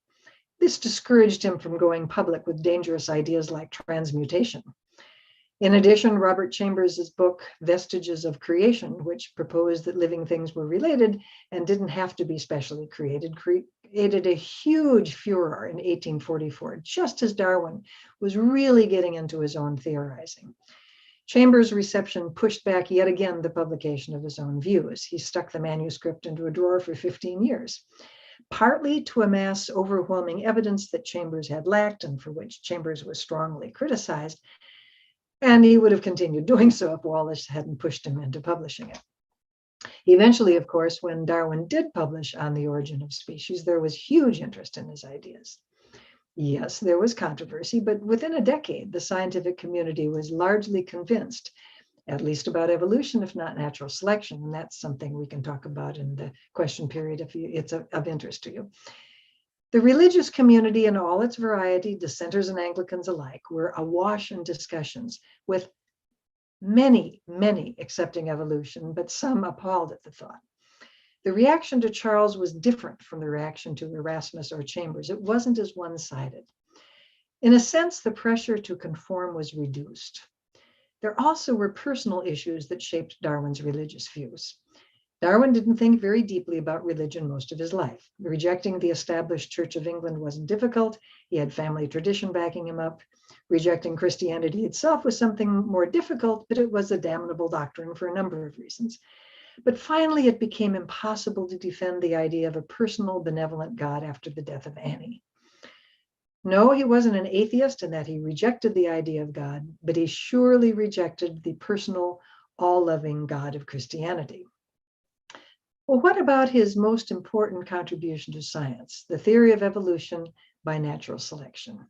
This discouraged him from going public with dangerous ideas like transmutation. In addition, Robert Chambers' book, Vestiges of Creation, which proposed that living things were related and didn't have to be specially created, created a huge furor in 1844, just as Darwin was really getting into his own theorizing. Chambers' reception pushed back yet again the publication of his own views. He stuck the manuscript into a drawer for 15 years. Partly to amass overwhelming evidence that Chambers had lacked and for which Chambers was strongly criticized, and he would have continued doing so if Wallace hadn't pushed him into publishing it. Eventually, of course, when Darwin did publish On the Origin of Species, there was huge interest in his ideas. Yes, there was controversy, but within a decade, the scientific community was largely convinced, at least about evolution, if not natural selection. And that's something we can talk about in the question period if it's of interest to you. The religious community in all its variety, dissenters and Anglicans alike, were awash in discussions, with many accepting evolution, but some appalled at the thought. The reaction to Charles was different from the reaction to Erasmus or Chambers. It wasn't as one-sided. In a sense, the pressure to conform was reduced. There also were personal issues that shaped Darwin's religious views. Darwin didn't think very deeply about religion most of his life. Rejecting the established Church of England wasn't difficult. He had family tradition backing him up. Rejecting Christianity itself was something more difficult, but it was a damnable doctrine for a number of reasons. But finally, it became impossible to defend the idea of a personal, benevolent God after the death of Annie. No, he wasn't an atheist in that he rejected the idea of God, but he surely rejected the personal, all-loving God of Christianity. Well, what about his most important contribution to science, the theory of evolution by natural selection?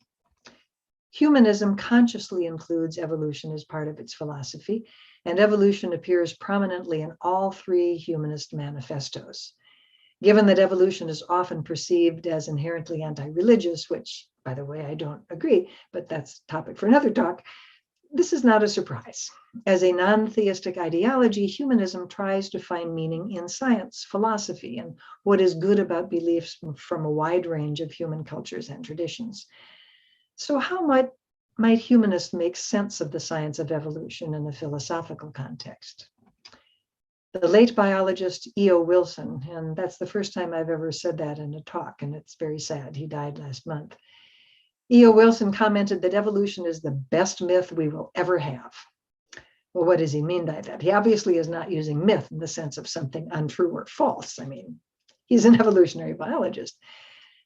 Humanism consciously includes evolution as part of its philosophy, and evolution appears prominently in all three humanist manifestos. Given that evolution is often perceived as inherently anti-religious, which, by the way, I don't agree, but that's a topic for another talk, this is not a surprise. As a non-theistic ideology, humanism tries to find meaning in science, philosophy, and what is good about beliefs from a wide range of human cultures and traditions. So how might humanists make sense of the science of evolution in a philosophical context? The late biologist E.O. Wilson, and that's the first time I've ever said that in a talk, and it's very sad. He died last month. E.O. Wilson commented that evolution is the best myth we will ever have. Well, what does he mean by that? He obviously is not using myth in the sense of something untrue or false. I mean, he's an evolutionary biologist.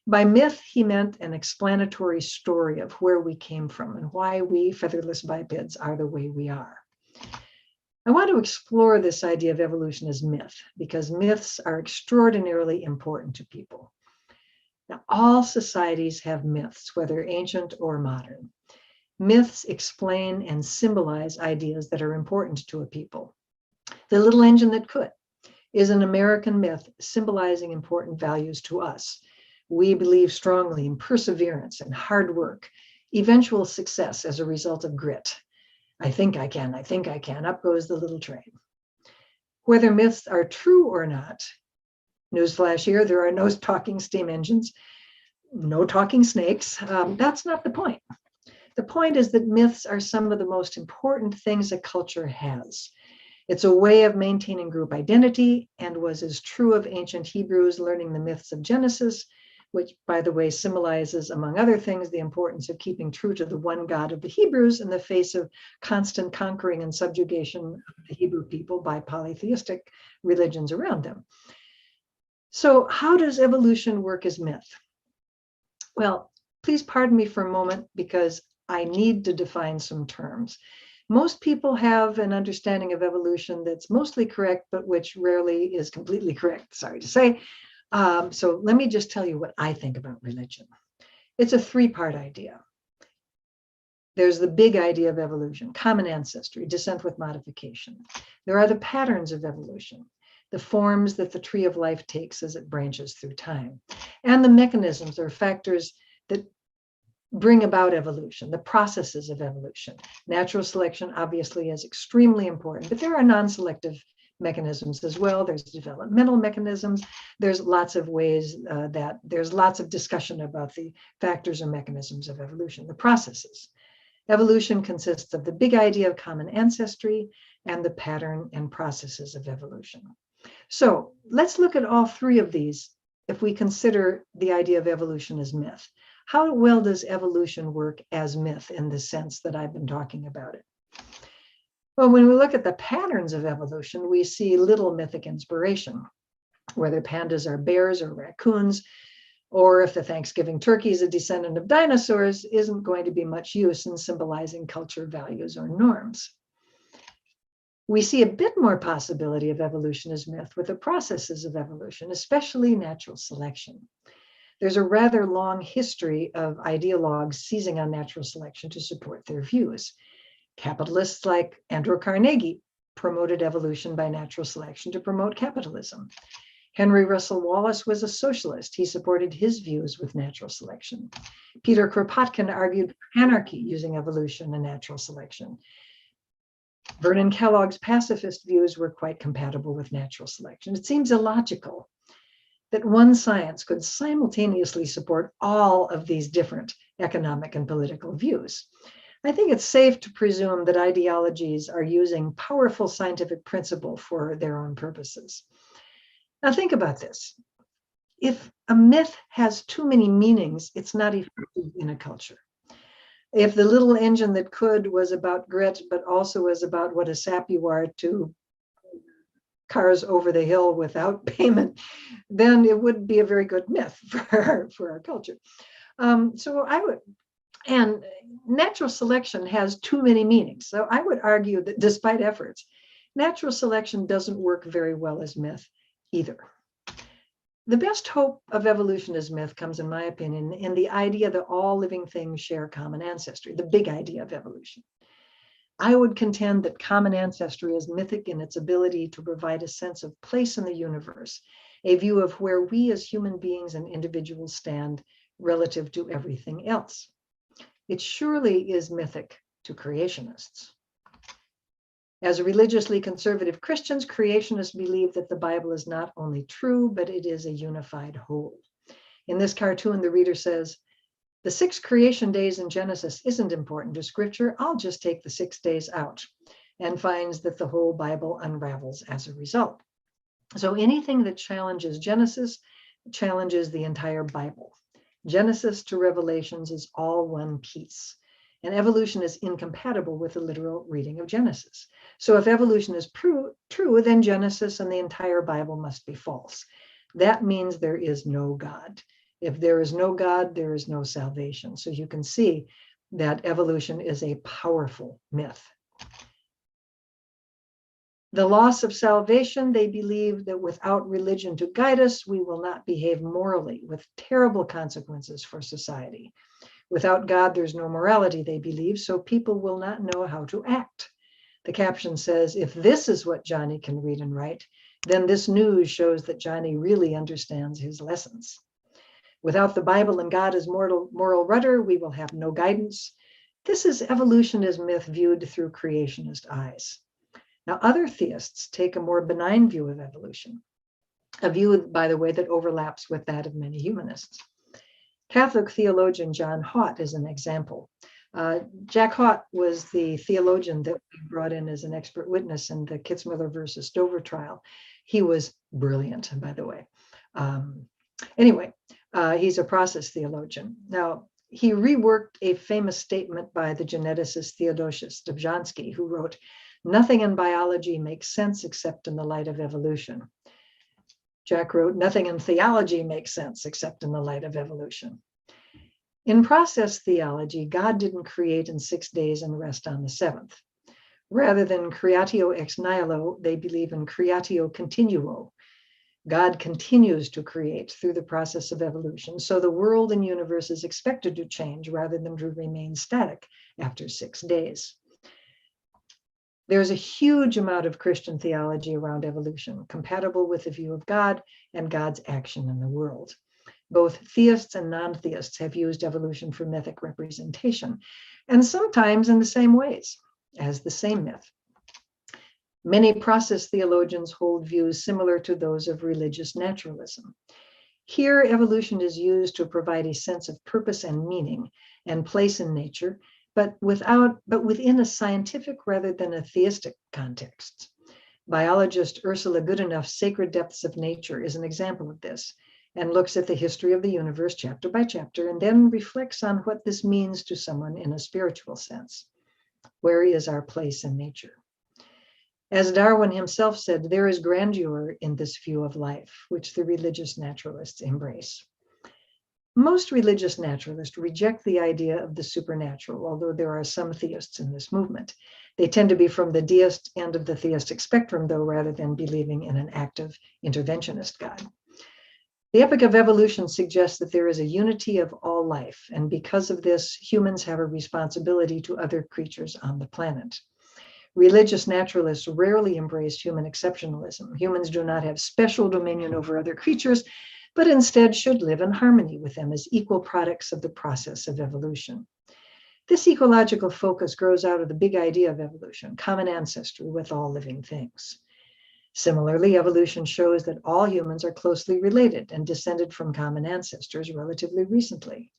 By myth, he meant an explanatory story of where we came from and why we featherless bipeds are the way we are. I want to explore this idea of evolution as myth because myths are extraordinarily important to people. Now, all societies have myths, whether ancient or modern. Myths explain and symbolize ideas that are important to a people. The Little Engine That Could is an American myth symbolizing important values to us. We believe strongly in perseverance and hard work, eventual success as a result of grit. I think I can, up goes the little train. Whether myths are true or not, newsflash here, there are no talking steam engines, no talking snakes. That's not the point. The point is that myths are some of the most important things a culture has. It's a way of maintaining group identity and was as true of ancient Hebrews learning the myths of Genesis, which, by the way, symbolizes, among other things, the importance of keeping true to the one God of the Hebrews in the face of constant conquering and subjugation of the Hebrew people by polytheistic religions around them. So how does evolution work as myth? Well, please pardon me for a moment because I need to define some terms. Most people have an understanding of evolution that's mostly correct, but which rarely is completely correct, sorry to say. So let me just tell you what I think about religion. It's a three-part idea. There's the big idea of evolution, common ancestry, descent with modification. There are the patterns of evolution, the forms that the tree of life takes as it branches through time, and the mechanisms or factors that bring about evolution, the processes of evolution. Natural selection obviously is extremely important, but there are non-selective mechanisms as well. There's developmental mechanisms. There's lots of ways there's lots of discussion about the factors or mechanisms of evolution, the processes. Evolution consists of the big idea of common ancestry and the pattern and processes of evolution. So let's look at all three of these if we consider the idea of evolution as myth. How well does evolution work as myth in the sense that I've been talking about it? Well, when we look at the patterns of evolution, we see little mythic inspiration, whether pandas are bears or raccoons, or if the Thanksgiving turkey is a descendant of dinosaurs, isn't going to be much use in symbolizing culture, values, or norms. We see a bit more possibility of evolution as myth with the processes of evolution, especially natural selection. There's a rather long history of ideologues seizing on natural selection to support their views. Capitalists like Andrew Carnegie promoted evolution by natural selection to promote capitalism. Henry Russell Wallace was a socialist. He supported his views with natural selection. Peter Kropotkin argued for anarchy using evolution and natural selection. Vernon Kellogg's pacifist views were quite compatible with natural selection. It seems illogical that one science could simultaneously support all of these different economic and political views. I think it's safe to presume that ideologies are using powerful scientific principle for their own purposes. Now think about this. If a myth has too many meanings, it's not effective in a culture. If the little engine that could was about grit, but also was about what a sap you are to cars over the hill without payment, then it would be a very good myth for our culture. And natural selection has too many meanings. So I would argue that despite efforts, natural selection doesn't work very well as myth either. The best hope of evolution as myth comes, in my opinion, in the idea that all living things share common ancestry, the big idea of evolution. I would contend that common ancestry is mythic in its ability to provide a sense of place in the universe, a view of where we as human beings and individuals stand relative to everything else. It surely is mythic to creationists. As religiously conservative Christians, creationists believe that the Bible is not only true, but it is a unified whole. In this cartoon, the reader says, the 6 creation days in Genesis isn't important to Scripture. I'll just take the 6 days out, and finds that the whole Bible unravels as a result. So anything that challenges Genesis challenges the entire Bible. Genesis to Revelations is all one piece. And evolution is incompatible with the literal reading of Genesis. So if evolution is true, then Genesis and the entire Bible must be false. That means there is no God. If there is no God, there is no salvation. So you can see that evolution is a powerful myth. The loss of salvation, they believe that without religion to guide us, we will not behave morally, with terrible consequences for society. Without God, there's no morality, they believe, so people will not know how to act. The caption says, if this is what Johnny can read and write, then this news shows that Johnny really understands his lessons. Without the Bible and God as moral rudder, we will have no guidance. This is evolution as myth viewed through creationist eyes. Now, other theists take a more benign view of evolution, a view, by the way, that overlaps with that of many humanists. Catholic theologian John Haught is an example. Jack Haught was the theologian that we brought in as an expert witness in the Kitzmiller versus Dover trial. He was brilliant, by the way. He's a process theologian. Now, he reworked a famous statement by the geneticist Theodosius Dobzhansky, who wrote, "Nothing in biology makes sense except in the light of evolution." Jack wrote, "Nothing in theology makes sense except in the light of evolution." In process theology, God didn't create in 6 days and rest on the 7th. Rather than creatio ex nihilo, they believe in creatio continuo. God continues to create through the process of evolution, so the world and universe is expected to change rather than to remain static after 6 days. There's a huge amount of Christian theology around evolution, compatible with the view of God and God's action in the world. Both theists and non-theists have used evolution for mythic representation, and sometimes in the same ways as the same myth. Many process theologians hold views similar to those of religious naturalism. Here, evolution is used to provide a sense of purpose and meaning and place in nature, but within a scientific rather than a theistic context. Biologist Ursula Goodenough's Sacred Depths of Nature is an example of this, and looks at the history of the universe chapter by chapter, and then reflects on what this means to someone in a spiritual sense. Where is our place in nature? As Darwin himself said, there is grandeur in this view of life, which the religious naturalists embrace. Most religious naturalists reject the idea of the supernatural, although there are some theists in this movement. They tend to be from the deist end of the theistic spectrum, though, rather than believing in an active interventionist God. The Epic of Evolution suggests that there is a unity of all life, and because of this, humans have a responsibility to other creatures on the planet. Religious naturalists rarely embrace human exceptionalism. Humans do not have special dominion over other creatures, but instead should live in harmony with them as equal products of the process of evolution. This ecological focus grows out of the big idea of evolution, common ancestry with all living things. Similarly, evolution shows that all humans are closely related and descended from common ancestors relatively recently.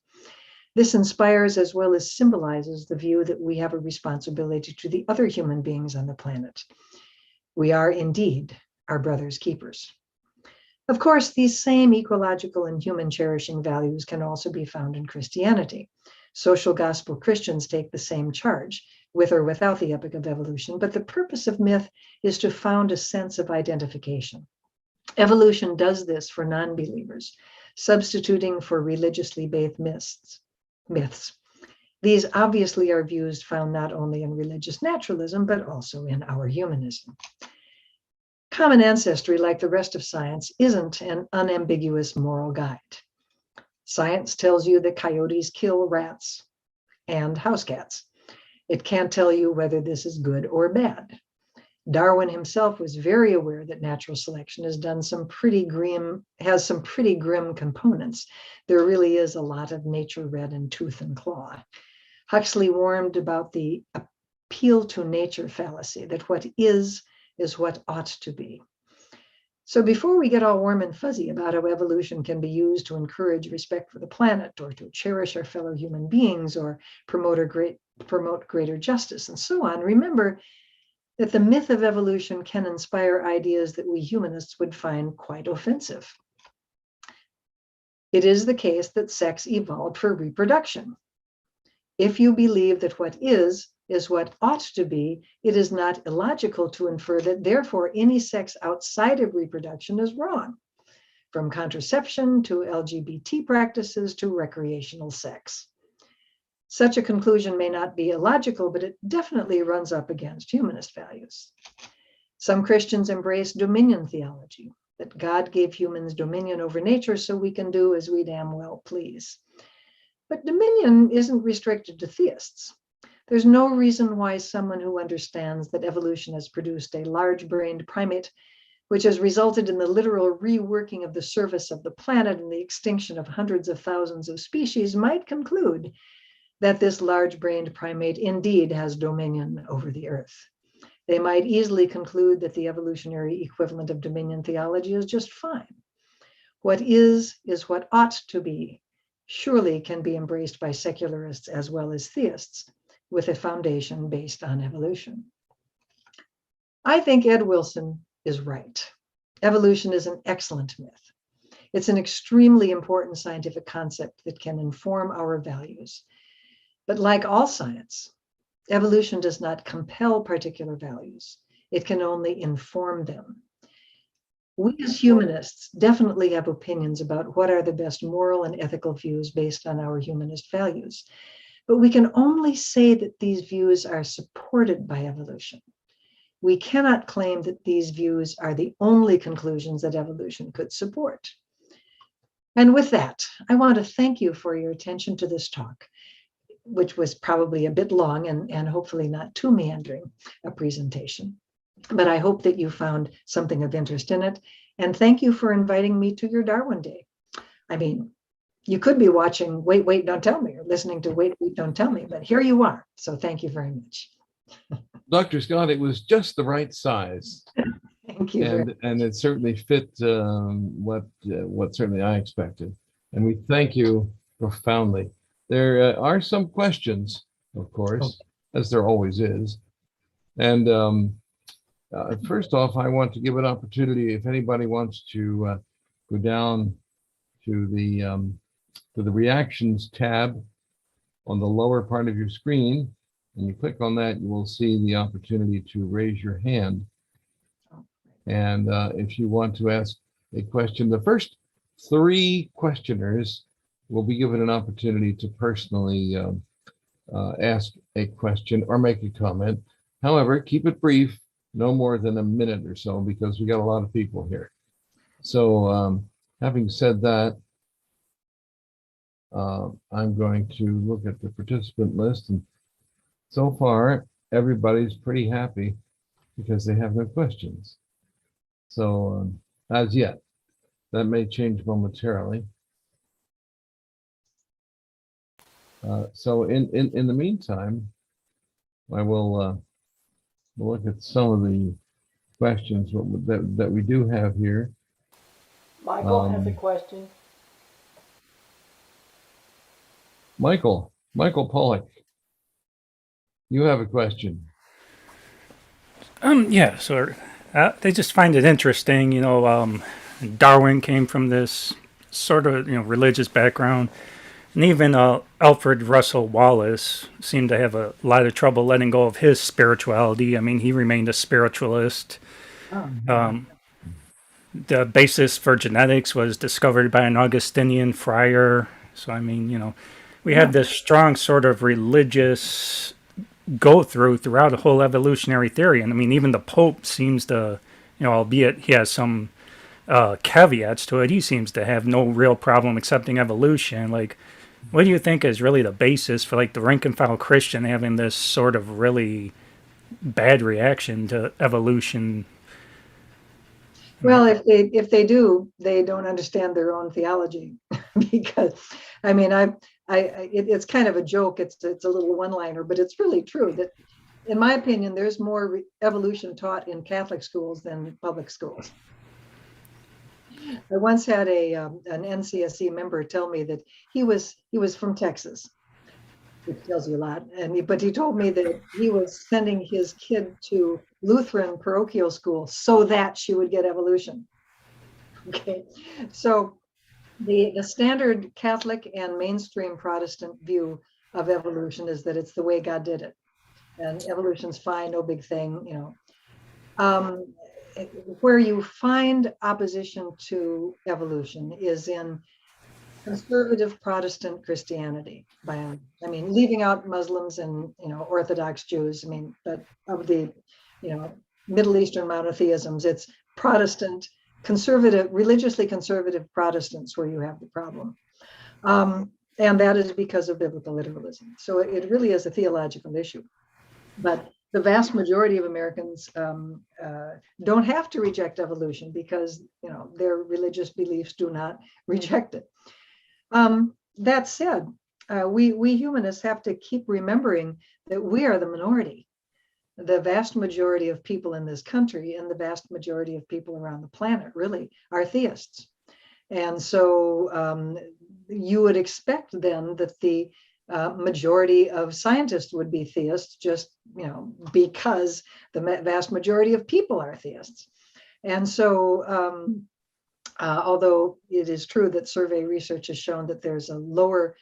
This inspires as well as symbolizes the view that we have a responsibility to the other human beings on the planet. We are indeed our brother's keepers. Of course, these same ecological and human cherishing values can also be found in Christianity. Social gospel Christians take the same charge, with or without the Epic of Evolution, but the purpose of myth is to found a sense of identification. Evolution does this for non-believers, substituting for religiously based myths. These obviously are views found not only in religious naturalism, but also in our humanism. Common ancestry, like the rest of science, isn't an unambiguous moral guide. Science tells you that coyotes kill rats and house cats. It can't tell you whether this is good or bad. Darwin himself was very aware that natural selection has some pretty grim components. There really is a lot of nature red in tooth and claw. Huxley warned about the appeal to nature fallacy, that what is what ought to be. So before we get all warm and fuzzy about how evolution can be used to encourage respect for the planet, or to cherish our fellow human beings, or promote greater justice, and so on, remember that the myth of evolution can inspire ideas that we humanists would find quite offensive. It is the case that sex evolved for reproduction. If you believe that what is what ought to be, it is not illogical to infer that therefore any sex outside of reproduction is wrong, from contraception to LGBT practices to recreational sex. Such a conclusion may not be illogical, but it definitely runs up against humanist values. Some Christians embrace dominion theology, that God gave humans dominion over nature so we can do as we damn well please. But dominion isn't restricted to theists. There's no reason why someone who understands that evolution has produced a large-brained primate, which has resulted in the literal reworking of the surface of the planet and the extinction of hundreds of thousands of species, might conclude that this large-brained primate indeed has dominion over the earth. They might easily conclude that the evolutionary equivalent of dominion theology is just fine. What is what ought to be, surely can be embraced by secularists as well as theists, with a foundation based on evolution. I think Ed Wilson is right. Evolution is an excellent myth. It's an extremely important scientific concept that can inform our values. But like all science, evolution does not compel particular values. It can only inform them. We as humanists definitely have opinions about what are the best moral and ethical views based on our humanist values. But we can only say that these views are supported by evolution. We cannot claim that these views are the only conclusions that evolution could support. And with that, I want to thank you for your attention to this talk, which was probably a bit long and hopefully not too meandering a presentation. But I hope that you found something of interest in it. And thank you for inviting me to your Darwin Day. I mean, you could be watching Wait, Wait, Don't Tell Me, or listening to Wait, Wait, Don't Tell Me, but here you are. So thank you very much.
Dr. Scott, it was just the right size.
Thank you.
And it certainly fit what certainly I expected. And we thank you profoundly. There are some questions, of course, as there always is. And first off, I want to give an opportunity if anybody wants to go down to the reactions tab on the lower part of your screen, and you click on that, you will see the opportunity to raise your hand. And if you want to ask a question, the first 3 questioners will be given an opportunity to personally ask a question or make a comment. However, keep it brief, no more than a minute or so, because we got a lot of people here. So having said that, I'm going to look at the participant list, and so far everybody's pretty happy because they have no questions. So as yet, that may change momentarily. So in the meantime, I will look at some of the questions that we do have here.
Michael has a question.
Michael Pollock, you have a question.
Yeah, so they just find it interesting, Darwin came from this sort of, religious background. And even Alfred Russel Wallace seemed to have a lot of trouble letting go of his spirituality. I mean, he remained a spiritualist. The basis for genetics was discovered by an Augustinian friar. So, I mean, we have this strong sort of religious go throughout the whole evolutionary theory. And I mean, even the Pope seems to, albeit he has some caveats to it, he seems to have no real problem accepting evolution. Like, what do you think is really the basis for like the rank and file Christian having this sort of really bad reaction to evolution?
Well, if they do, they don't understand their own theology, because I mean, it's kind of a joke. It's a little one-liner, but it's really true that, in my opinion, there's more evolution taught in Catholic schools than public schools. I once had an NCSE member tell me that he was from Texas, which tells you a lot. But he told me that he was sending his kid to Lutheran parochial school so that she would get evolution. Okay, so the standard Catholic and mainstream Protestant view of evolution is that it's the way God did it, and evolution's fine, no big thing, Where you find opposition to evolution is in conservative Protestant Christianity. I mean, leaving out Muslims and Orthodox Jews. I mean, but of the Middle Eastern monotheisms, it's Protestant conservative, religiously conservative Protestants where you have the problem, and that is because of biblical literalism. So it really is a theological issue, but the vast majority of Americans don't have to reject evolution because their religious beliefs do not reject it. That said, we humanists have to keep remembering that we are the minority. The vast majority of people in this country and the vast majority of people around the planet really are theists. And so you would expect then that the majority of scientists would be theists, just because the vast majority of people are theists. And so although it is true that survey research has shown that there's a lower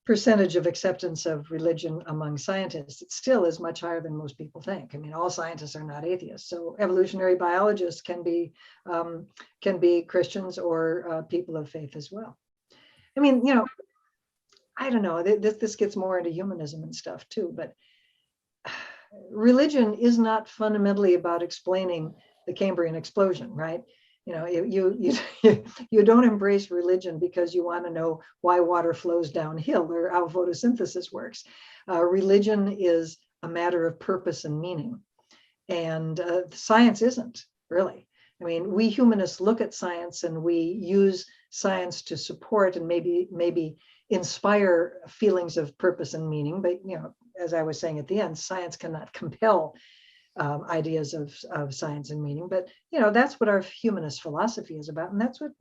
percentage of acceptance of religion among scientists, it still is much higher than most people think. I mean, all scientists are not atheists. So evolutionary biologists can be Christians or people of faith as well. I mean, I don't know, this gets more into humanism and stuff too, but religion is not fundamentally about explaining the Cambrian explosion, right? You don't embrace religion because you want to know why water flows downhill or how photosynthesis works. Religion is a matter of purpose and meaning, and science isn't really. I mean, we humanists look at science and we use science to support and maybe inspire feelings of purpose and meaning, but as I was saying at the end, science cannot compel ideas of science and meaning, but that's what our humanist philosophy is about, and that's what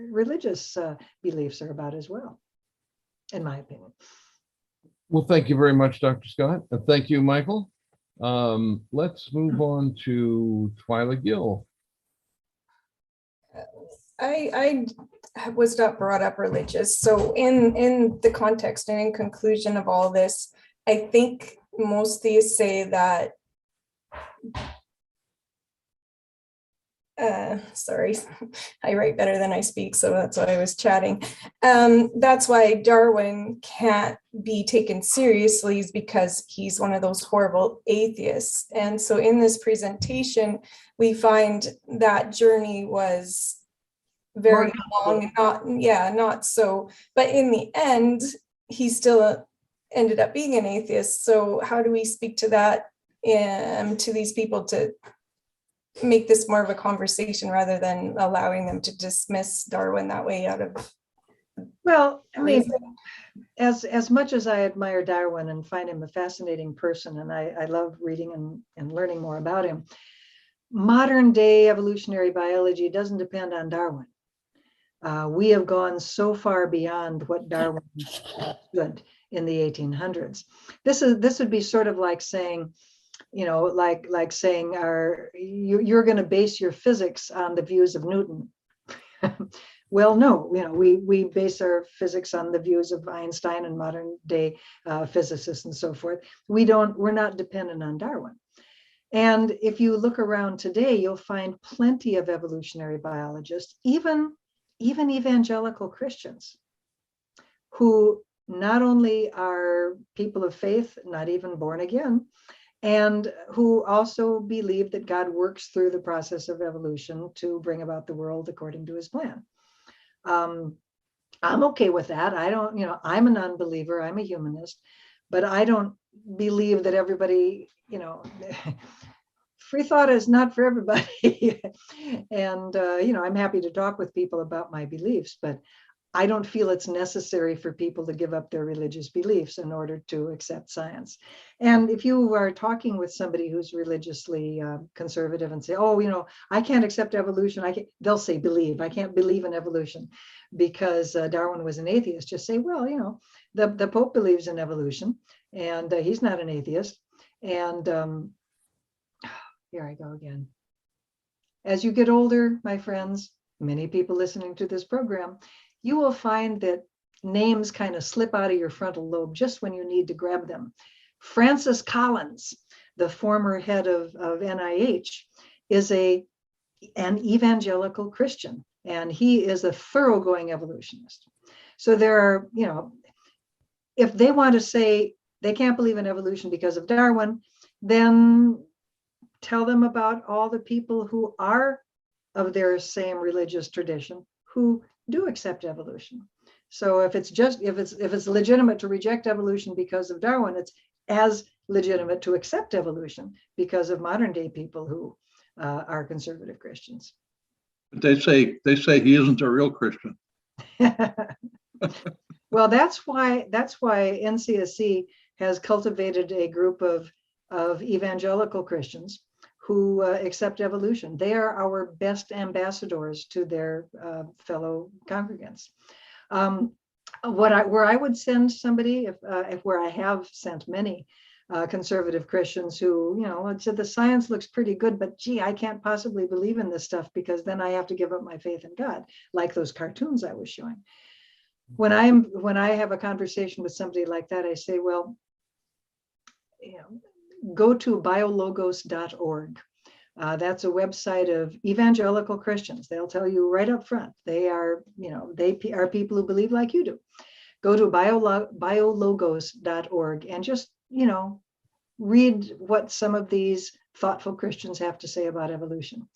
religious beliefs are about as well, in my opinion.
Well, thank you very much, Dr. Scott. And thank you, Michael. Let's move on to Twyla Gill.
I was not brought up religious, so in the context and in conclusion of all this, I think most theists say that sorry, I write better than I speak, so that's why I was chatting. That's why Darwin can't be taken seriously, is because he's one of those horrible atheists. And so in this presentation, we find that journey was very long, not so, but in the end, he still ended up being an atheist. So how do we speak to that, to these people, to make this more of a conversation rather than allowing them to dismiss Darwin that way out of?
Well, I mean, as much as I admire Darwin and find him a fascinating person, and I love reading and learning more about him, modern day evolutionary biology doesn't depend on Darwin. We have gone so far beyond what Darwin stood in the 1800s. This would be sort of like saying, like saying, you're going to base your physics on the views of Newton. Well, no, we base our physics on the views of Einstein and modern day physicists and so forth. We're not dependent on Darwin. And if you look around today, you'll find plenty of evolutionary biologists, even evangelical Christians, who not only are people of faith, not even born again, and who also believe that God works through the process of evolution to bring about the world according to his plan. I'm okay with that. I don't, I'm a non-believer, I'm a humanist, but I don't believe that everybody, free thought is not for everybody. And, I'm happy to talk with people about my beliefs, but I don't feel it's necessary for people to give up their religious beliefs in order to accept science. And if you are talking with somebody who's religiously conservative and say, oh, I can't accept evolution, they'll say believe. I can't believe in evolution because Darwin was an atheist. Just say, well, the Pope believes in evolution and he's not an atheist. And here I go again. As you get older, my friends, many people listening to this program, you will find that names kind of slip out of your frontal lobe just when you need to grab them. Francis Collins, the former head of NIH, is an evangelical Christian, and he is a thoroughgoing evolutionist. So there are, if they want to say they can't believe in evolution because of Darwin, then tell them about all the people who are of their same religious tradition who do accept evolution. So if it's legitimate to reject evolution because of Darwin, it's as legitimate to accept evolution because of modern day people who are conservative Christians.
But they say he isn't a real Christian.
Well, that's why NCSC has cultivated a group of evangelical Christians who accept evolution. They are our best ambassadors to their fellow congregants. Where I would send somebody, if where I have sent many conservative Christians who, said the science looks pretty good, but gee, I can't possibly believe in this stuff because then I have to give up my faith in God, like those cartoons I was showing. When I have a conversation with somebody like that, I say, well, go to biologos.org. That's a website of evangelical Christians. They'll tell you right up front. They are people who believe like you do. Go to biologos.org and just, read what some of these thoughtful Christians have to say about evolution.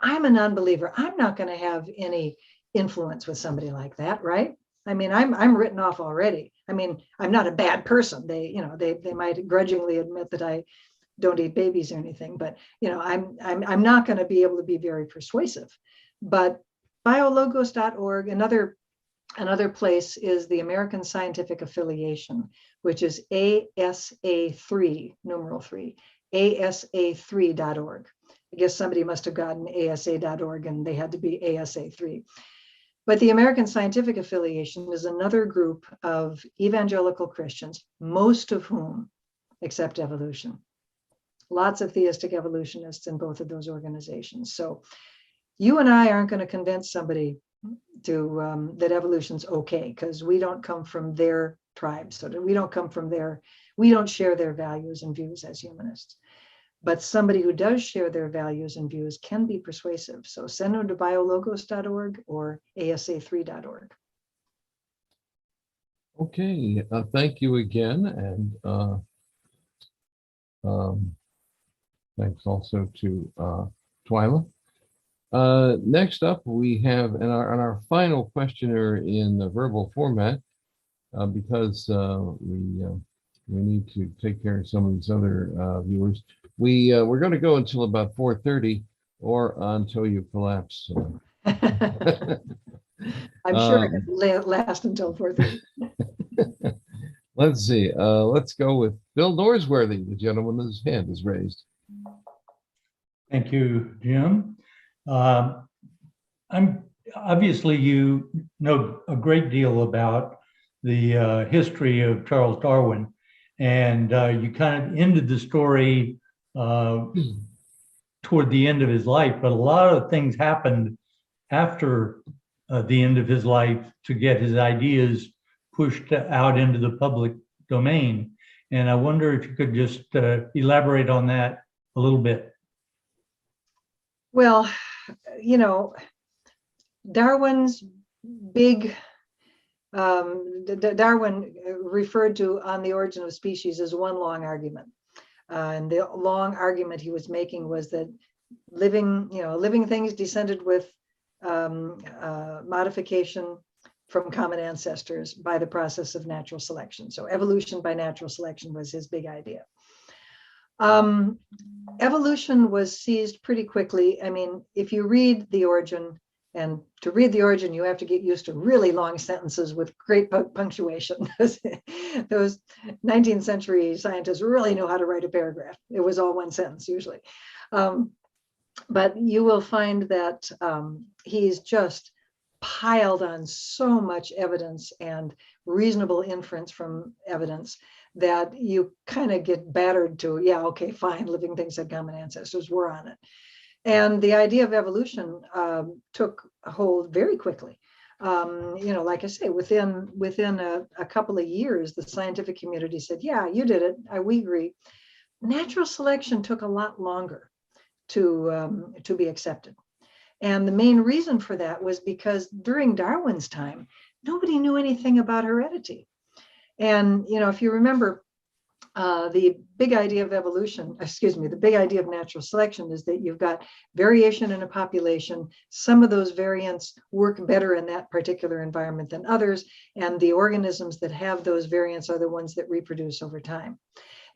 I'm a non-believer. I'm not going to have any influence with somebody like that, right? I mean, I'm written off already. I mean, I'm not a bad person. They might grudgingly admit that I don't eat babies or anything, but I'm not going to be able to be very persuasive. But biologos.org, another place is the American Scientific Affiliation, which is ASA3, numeral 3, ASA3.org. I guess somebody must have gotten ASA.org and they had to be ASA3. But the American Scientific Affiliation is another group of evangelical Christians, most of whom accept evolution. Lots of theistic evolutionists in both of those organizations. So you and I aren't going to convince somebody to that evolution's okay, because we don't come from their tribe. So we don't share their values and views as humanists. But somebody who does share their values and views can be persuasive. So send them to biologos.org or asa3.org.
Okay, thank you again. And thanks also to Twyla. Next up, we have in our final questionnaire in the verbal format, because we need to take care of some of these other viewers. We're going to go until about 4:30 or until you collapse.
I'm sure it could last until 4:30.
Let's see. Let's go with Bill Norsworthy, the gentleman whose hand is raised.
Thank you, Jim. I'm obviously you know a great deal about the history of Charles Darwin, and you kind of ended the story toward the end of his life, but a lot of things happened after the end of his life to get his ideas pushed out into the public domain. And I wonder if you could just elaborate on that a little bit.
Well, Darwin's big Darwin referred to On the Origin of Species as one long argument. And the long argument he was making was that living things descended with modification from common ancestors by the process of natural selection. So evolution by natural selection was his big idea. Evolution was seized pretty quickly. I mean, if you read The Origin, and to read The Origin, you have to get used to really long sentences with great punctuation. Those 19th century scientists really knew how to write a paragraph. It was all one sentence usually. But you will find that he's just piled on so much evidence and reasonable inference from evidence that you kind of get battered to, yeah, okay, fine, living things had common ancestors, we're on it. And the idea of evolution took hold very quickly. Like I say, within a couple of years, the scientific community said, yeah, you did it, we agree. Natural selection took a lot longer to be accepted. And the main reason for that was because during Darwin's time, nobody knew anything about heredity. And, if you remember, the big idea of the big idea of natural selection is that you've got variation in a population. Some of those variants work better in that particular environment than others. And the organisms that have those variants are the ones that reproduce over time.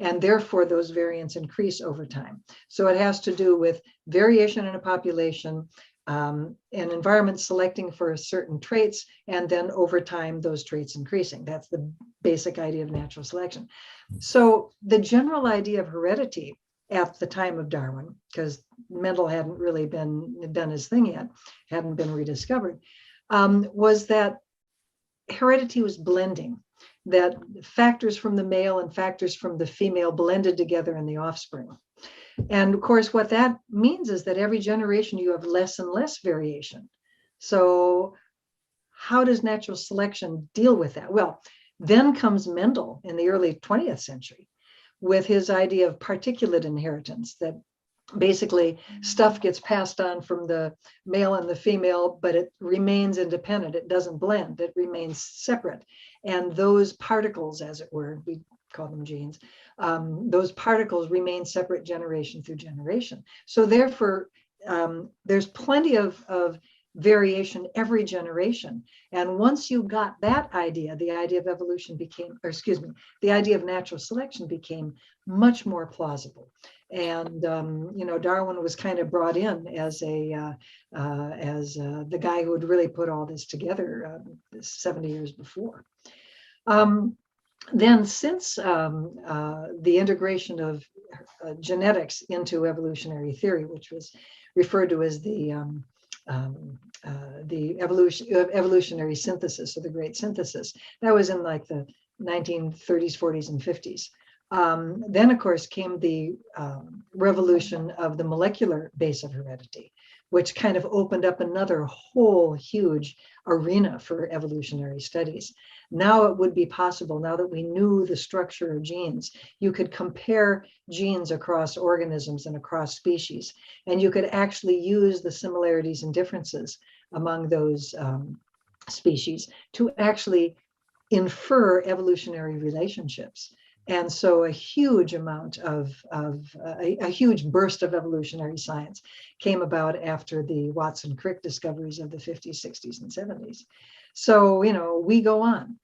And therefore, those variants increase over time. So it has to do with variation in a population, an environment selecting for certain traits, and then over time, those traits increasing. That's the basic idea of natural selection. So the general idea of heredity at the time of Darwin, because Mendel hadn't really done his thing yet, hadn't been rediscovered, was that heredity was blending, that factors from the male and factors from the female blended together in the offspring. And of course, what that means is that every generation you have less and less variation. So how does natural selection deal with that? Well, then comes Mendel in the early 20th century with his idea of particulate inheritance, that basically stuff gets passed on from the male and the female, but it remains independent. It doesn't blend, it remains separate. And those particles, as it were, we call them genes, those particles remain separate generation through generation. So therefore, there's plenty of variation every generation. And once you got that idea, the idea of evolution became, the idea of natural selection became much more plausible. And Darwin was kind of brought in as the guy who had really put all this together 70 years before. Then since the integration of genetics into evolutionary theory, which was referred to as the evolutionary synthesis, or the great synthesis, that was in like the 1930s, 40s, and 50s. Then, of course, came the revolution of the molecular base of heredity, which kind of opened up another whole huge arena for evolutionary studies. Now it would be possible, now that we knew the structure of genes, you could compare genes across organisms and across species, and you could actually use the similarities and differences among those species to actually infer evolutionary relationships. And so a huge amount a huge burst of evolutionary science came about after the Watson-Crick discoveries of the 50s, 60s, and 70s. So, we go on.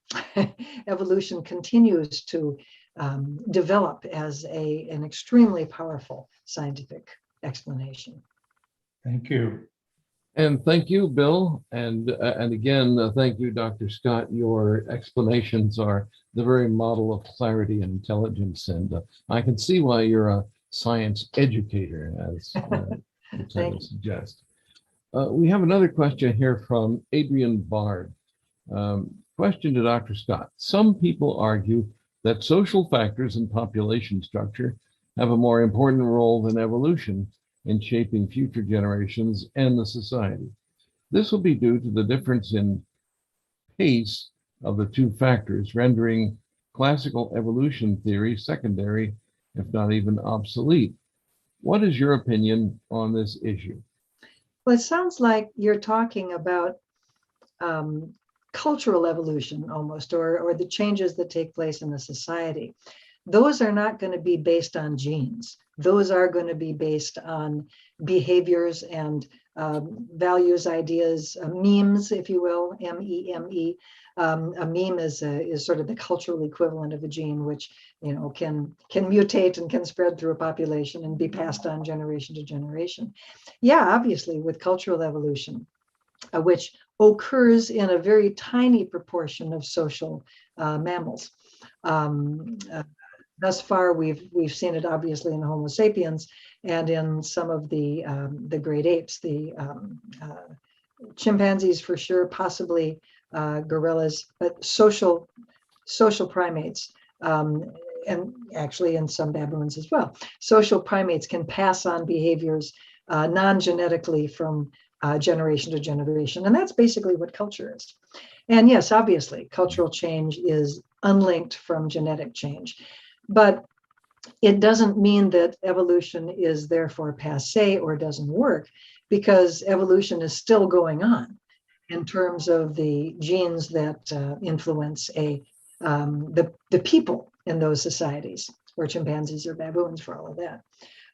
Evolution continues to develop as an extremely powerful scientific explanation.
Thank you.
And thank you, Bill. And again, thank you, Dr. Scott. Your explanations are the very model of clarity and intelligence. And I can see why you're a science educator, as the title suggests. We have another question here from Adrian Bard. Question to Dr. Scott. Some people argue that social factors and population structure have a more important role than evolution in shaping future generations and the society. This will be due to the difference in pace of the two factors, rendering classical evolution theory secondary, if not even obsolete. What is your opinion on this issue?
Well, it sounds like you're talking about cultural evolution almost, or the changes that take place in the society, those are not going to be based on genes. Those are going to be based on behaviors and values, ideas, memes, if you will, M-E-M-E. A meme is sort of the cultural equivalent of a gene, which can mutate and can spread through a population and be passed on generation to generation. Yeah, obviously, with cultural evolution, which occurs in a very tiny proportion of social mammals. Thus far, we've seen it obviously in Homo sapiens and in some of the great apes, the chimpanzees for sure, possibly gorillas, but social primates, and actually in some baboons as well. Social primates can pass on behaviors non-genetically from generation to generation, and that's basically what culture is. And yes, obviously, cultural change is unlinked from genetic change. But it doesn't mean that evolution is therefore passé or doesn't work, because evolution is still going on in terms of the genes that influence the people in those societies, or chimpanzees or baboons for all of that.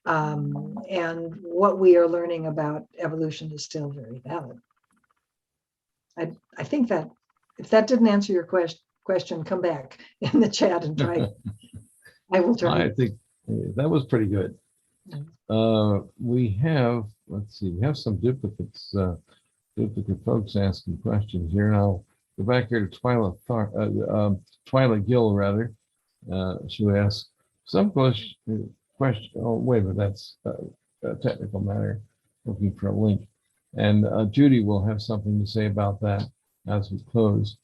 And what we are learning about evolution is still very valid. I think that if that didn't answer your question, come back in the chat and try. I will try.
I think that was pretty good. We have, let's see, we have some duplicate folks asking questions here. And I'll go back here to Twyla Gill, rather. She asked some question. Oh, wait a minute, that's a technical matter. Looking for a link. And Judy will have something to say about that as we close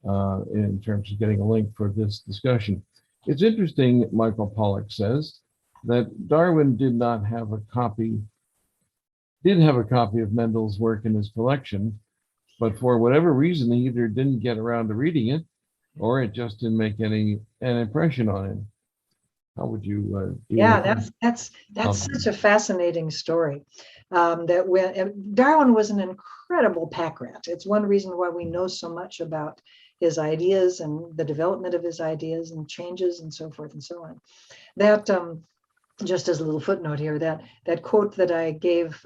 in terms of getting a link for this discussion. It's interesting, Michael Pollack says, that Darwin did have a copy of Mendel's work in his collection, but for whatever reason, he either didn't get around to reading it, or it just didn't make an impression on him. How would you?
Yeah, that's such a fascinating story. That when Darwin was an incredible pack rat. It's one reason why we know so much about his ideas and the development of his ideas and changes and so forth and so on. That just as a little footnote here, that quote that I gave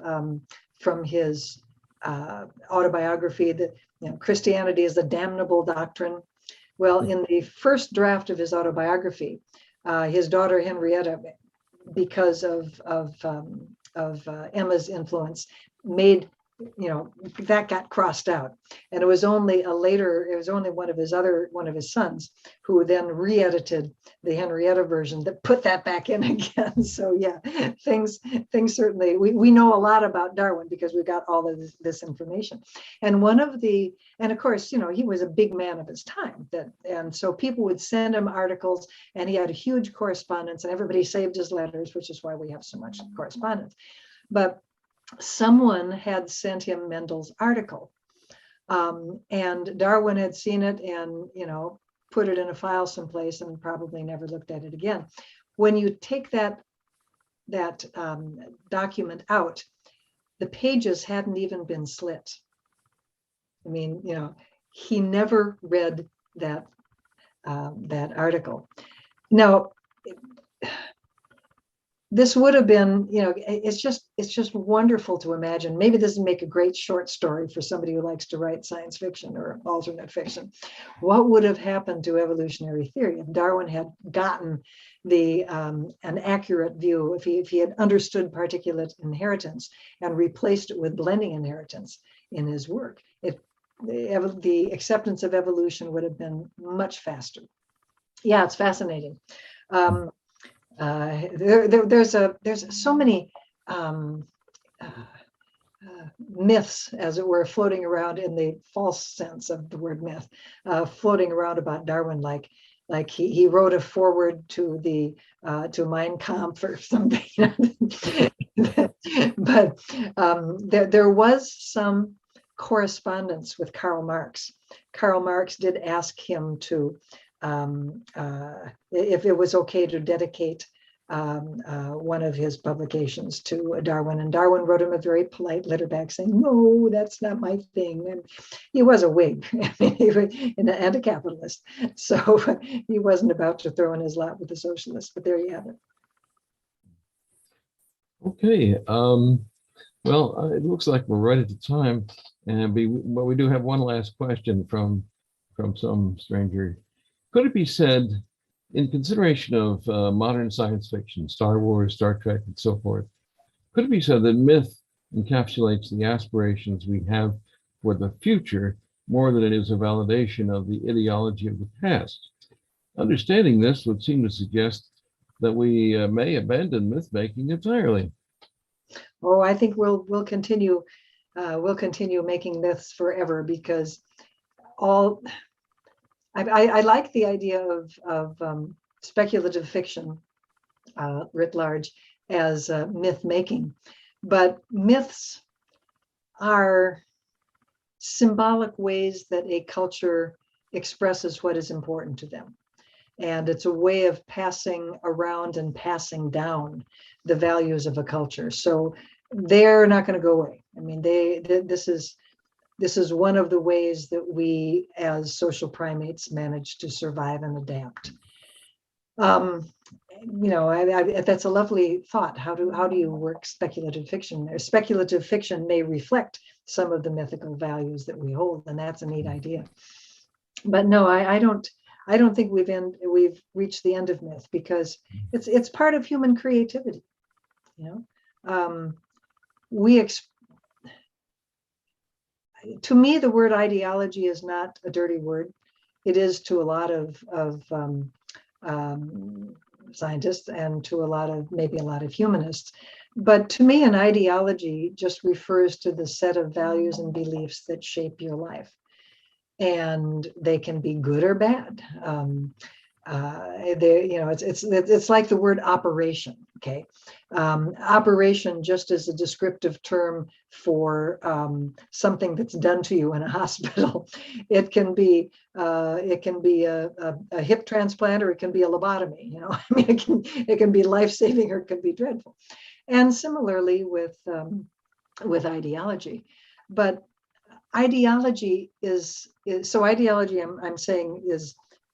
from his autobiography, that Christianity is a damnable doctrine. Well, in the first draft of his autobiography, his daughter Henrietta, because of Emma's influence, made that got crossed out, and it was only one of his sons who then re-edited the Henrietta version that put that back in again. So yeah, things certainly, we know a lot about Darwin because we got all of this information. And of course, he was a big man of his time, and so people would send him articles, and he had a huge correspondence, and everybody saved his letters, which is why we have so much correspondence. But someone had sent him Mendel's article, and Darwin had seen it and put it in a file someplace and probably never looked at it again. When you take that document out, the pages hadn't even been slit. I mean, he never read that article. Now, this would have been, it's just wonderful to imagine. Maybe this would make a great short story for somebody who likes to write science fiction or alternate fiction. What would have happened to evolutionary theory if Darwin had gotten an accurate view, if he had understood particulate inheritance and replaced it with blending inheritance in his work? The acceptance of evolution would have been much faster. Yeah, it's fascinating. There's so many myths, as it were, floating around in the false sense of the word myth, floating around about Darwin, like he wrote a foreword to Mein Kampf or something. But there was some correspondence with Karl Marx. Karl Marx did ask him to if it was okay to dedicate one of his publications to Darwin, and Darwin wrote him a very polite letter back saying, "No, that's not my thing." And he was a Whig and a capitalist, so he wasn't about to throw in his lot with the socialists. But there you have it.
Okay. Well, it looks like we're right at the time, and we do have one last question from some stranger. Could it be said, in consideration of modern science fiction, Star Wars, Star Trek, and so forth, could it be said that myth encapsulates the aspirations we have for the future more than it is a validation of the ideology of the past? Understanding this would seem to suggest that we may abandon myth making entirely.
Oh, I think we'll continue making myths forever, because I like the idea of speculative fiction writ large as myth making, but myths are symbolic ways that a culture expresses what is important to them. And it's a way of passing around and passing down the values of a culture. So they're not going to go away. I mean, this is one of the ways that we as social primates manage to survive and adapt. That's a lovely thought. How do you work speculative fiction? Speculative fiction may reflect some of the mythical values that we hold, and that's a neat idea. But no, I don't think we've reached the end of myth, because it's part of human creativity. To me, the word ideology is not a dirty word. It is to a lot of scientists, and to maybe a lot of humanists. But to me, an ideology just refers to the set of values and beliefs that shape your life. And they can be good or bad. It's like the word operation. Okay, operation just is a descriptive term for something that's done to you in a hospital. It can be a hip transplant, or it can be a lobotomy. I mean, it can be life-saving, or it can be dreadful. And similarly with ideology, but ideology is ideology. I'm saying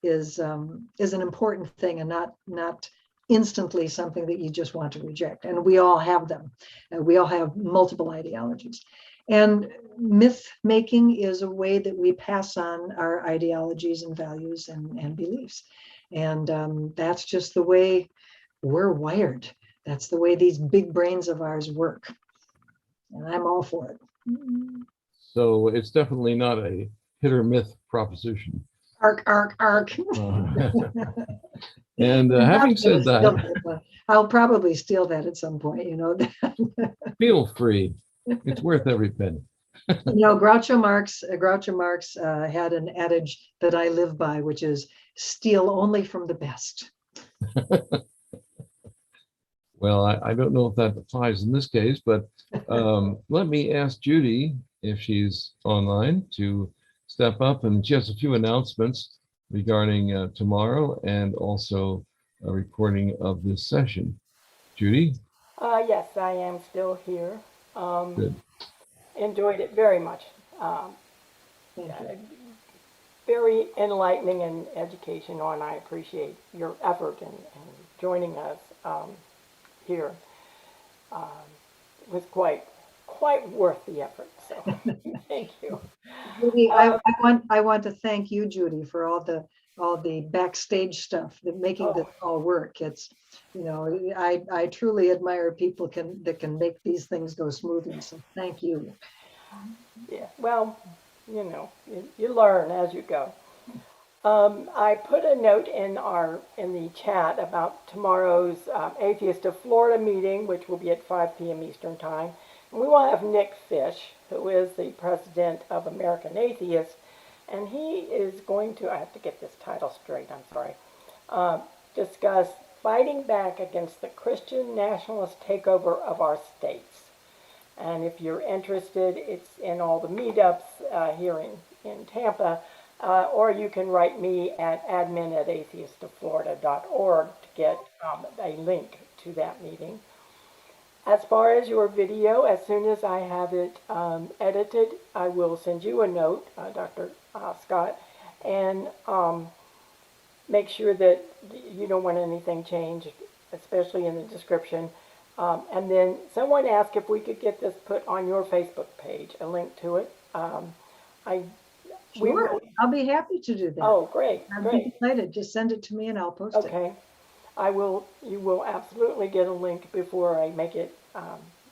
is an important thing, and not instantly something that you just want to reject. And we all have them. We all have multiple ideologies. And myth making is a way that we pass on our ideologies and values and beliefs. And that's just the way we're wired. That's the way these big brains of ours work. And I'm all for it.
So it's definitely not a hit or myth proposition.
Arc.
And having said that,
I'll probably steal that at some point,
feel free. It's worth every penny.
Groucho Marx had an adage that I live by, which is steal only from the best.
Well, I don't know if that applies in this case, but let me ask Judy if she's online to step up, and she has a few announcements regarding tomorrow and also a recording of this session. Judy?
Yes, I am still here.
Good.
Enjoyed it very much. Very enlightening and educational, and I appreciate your effort in joining us here. It was quite worth the effort. So thank you.
Judy, I want to thank you, Judy, for all the backstage stuff, that making this all work. It's, I truly admire people that can make these things go smoothly. So thank you.
Yeah, well, you learn as you go. I put a note in the chat about tomorrow's Atheist of Florida meeting, which will be at 5 p.m. Eastern Time. And we will have Nick Fish, who is the president of American Atheists, and he is going to, I have to get this title straight, I'm sorry, discuss fighting back against the Christian nationalist takeover of our states. And if you're interested, it's in all the meetups here in Tampa, or you can write me at admin@atheistofflorida.org to get a link to that meeting. As far as your video, as soon as I have it edited, I will send you a note, Dr. Scott, and make sure that you don't want anything changed, especially in the description. And then someone asked if we could get this put on your Facebook page, a link to it.
Sure, I'll be happy to do that.
Oh, great,
I'd
great.
be delighted. Just send it to me and I'll post it.
Okay. You will absolutely get a link before I make it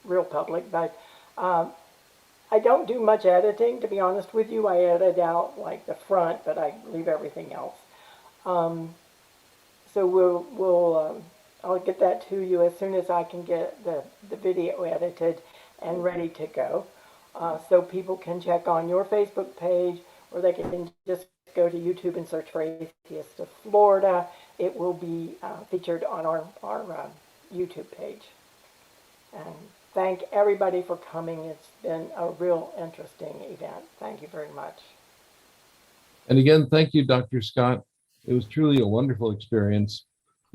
real public, but I don't do much editing, to be honest with you. I edit out like the front, but I leave everything else. So I'll get that to you as soon as I can get the video edited and ready to go. So people can check on your Facebook page, or they can just go to YouTube and search for Atheists of Florida. It will be featured on our YouTube page. And thank everybody for coming. It's been a real interesting event. Thank you very much.
And again, thank you, Dr. Scott. It was truly a wonderful experience.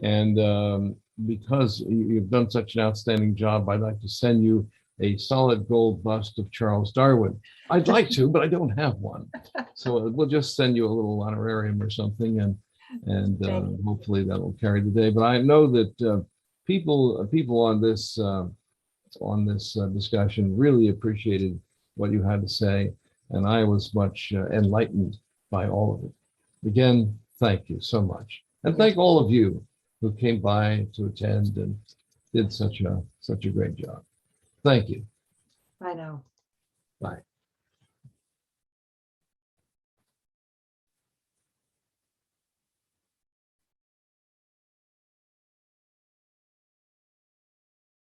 And because you've done such an outstanding job, I'd like to send you a solid gold bust of Charles Darwin. I'd like to, but I don't have one. So we'll just send you a little honorarium or something, and hopefully that will carry the day. But I know that people on this discussion really appreciated what you had to say, and I was much enlightened by all of it. Again, thank you so much, and thank all of you who came by to attend and did such a great job. Thank you.
I know.
Bye.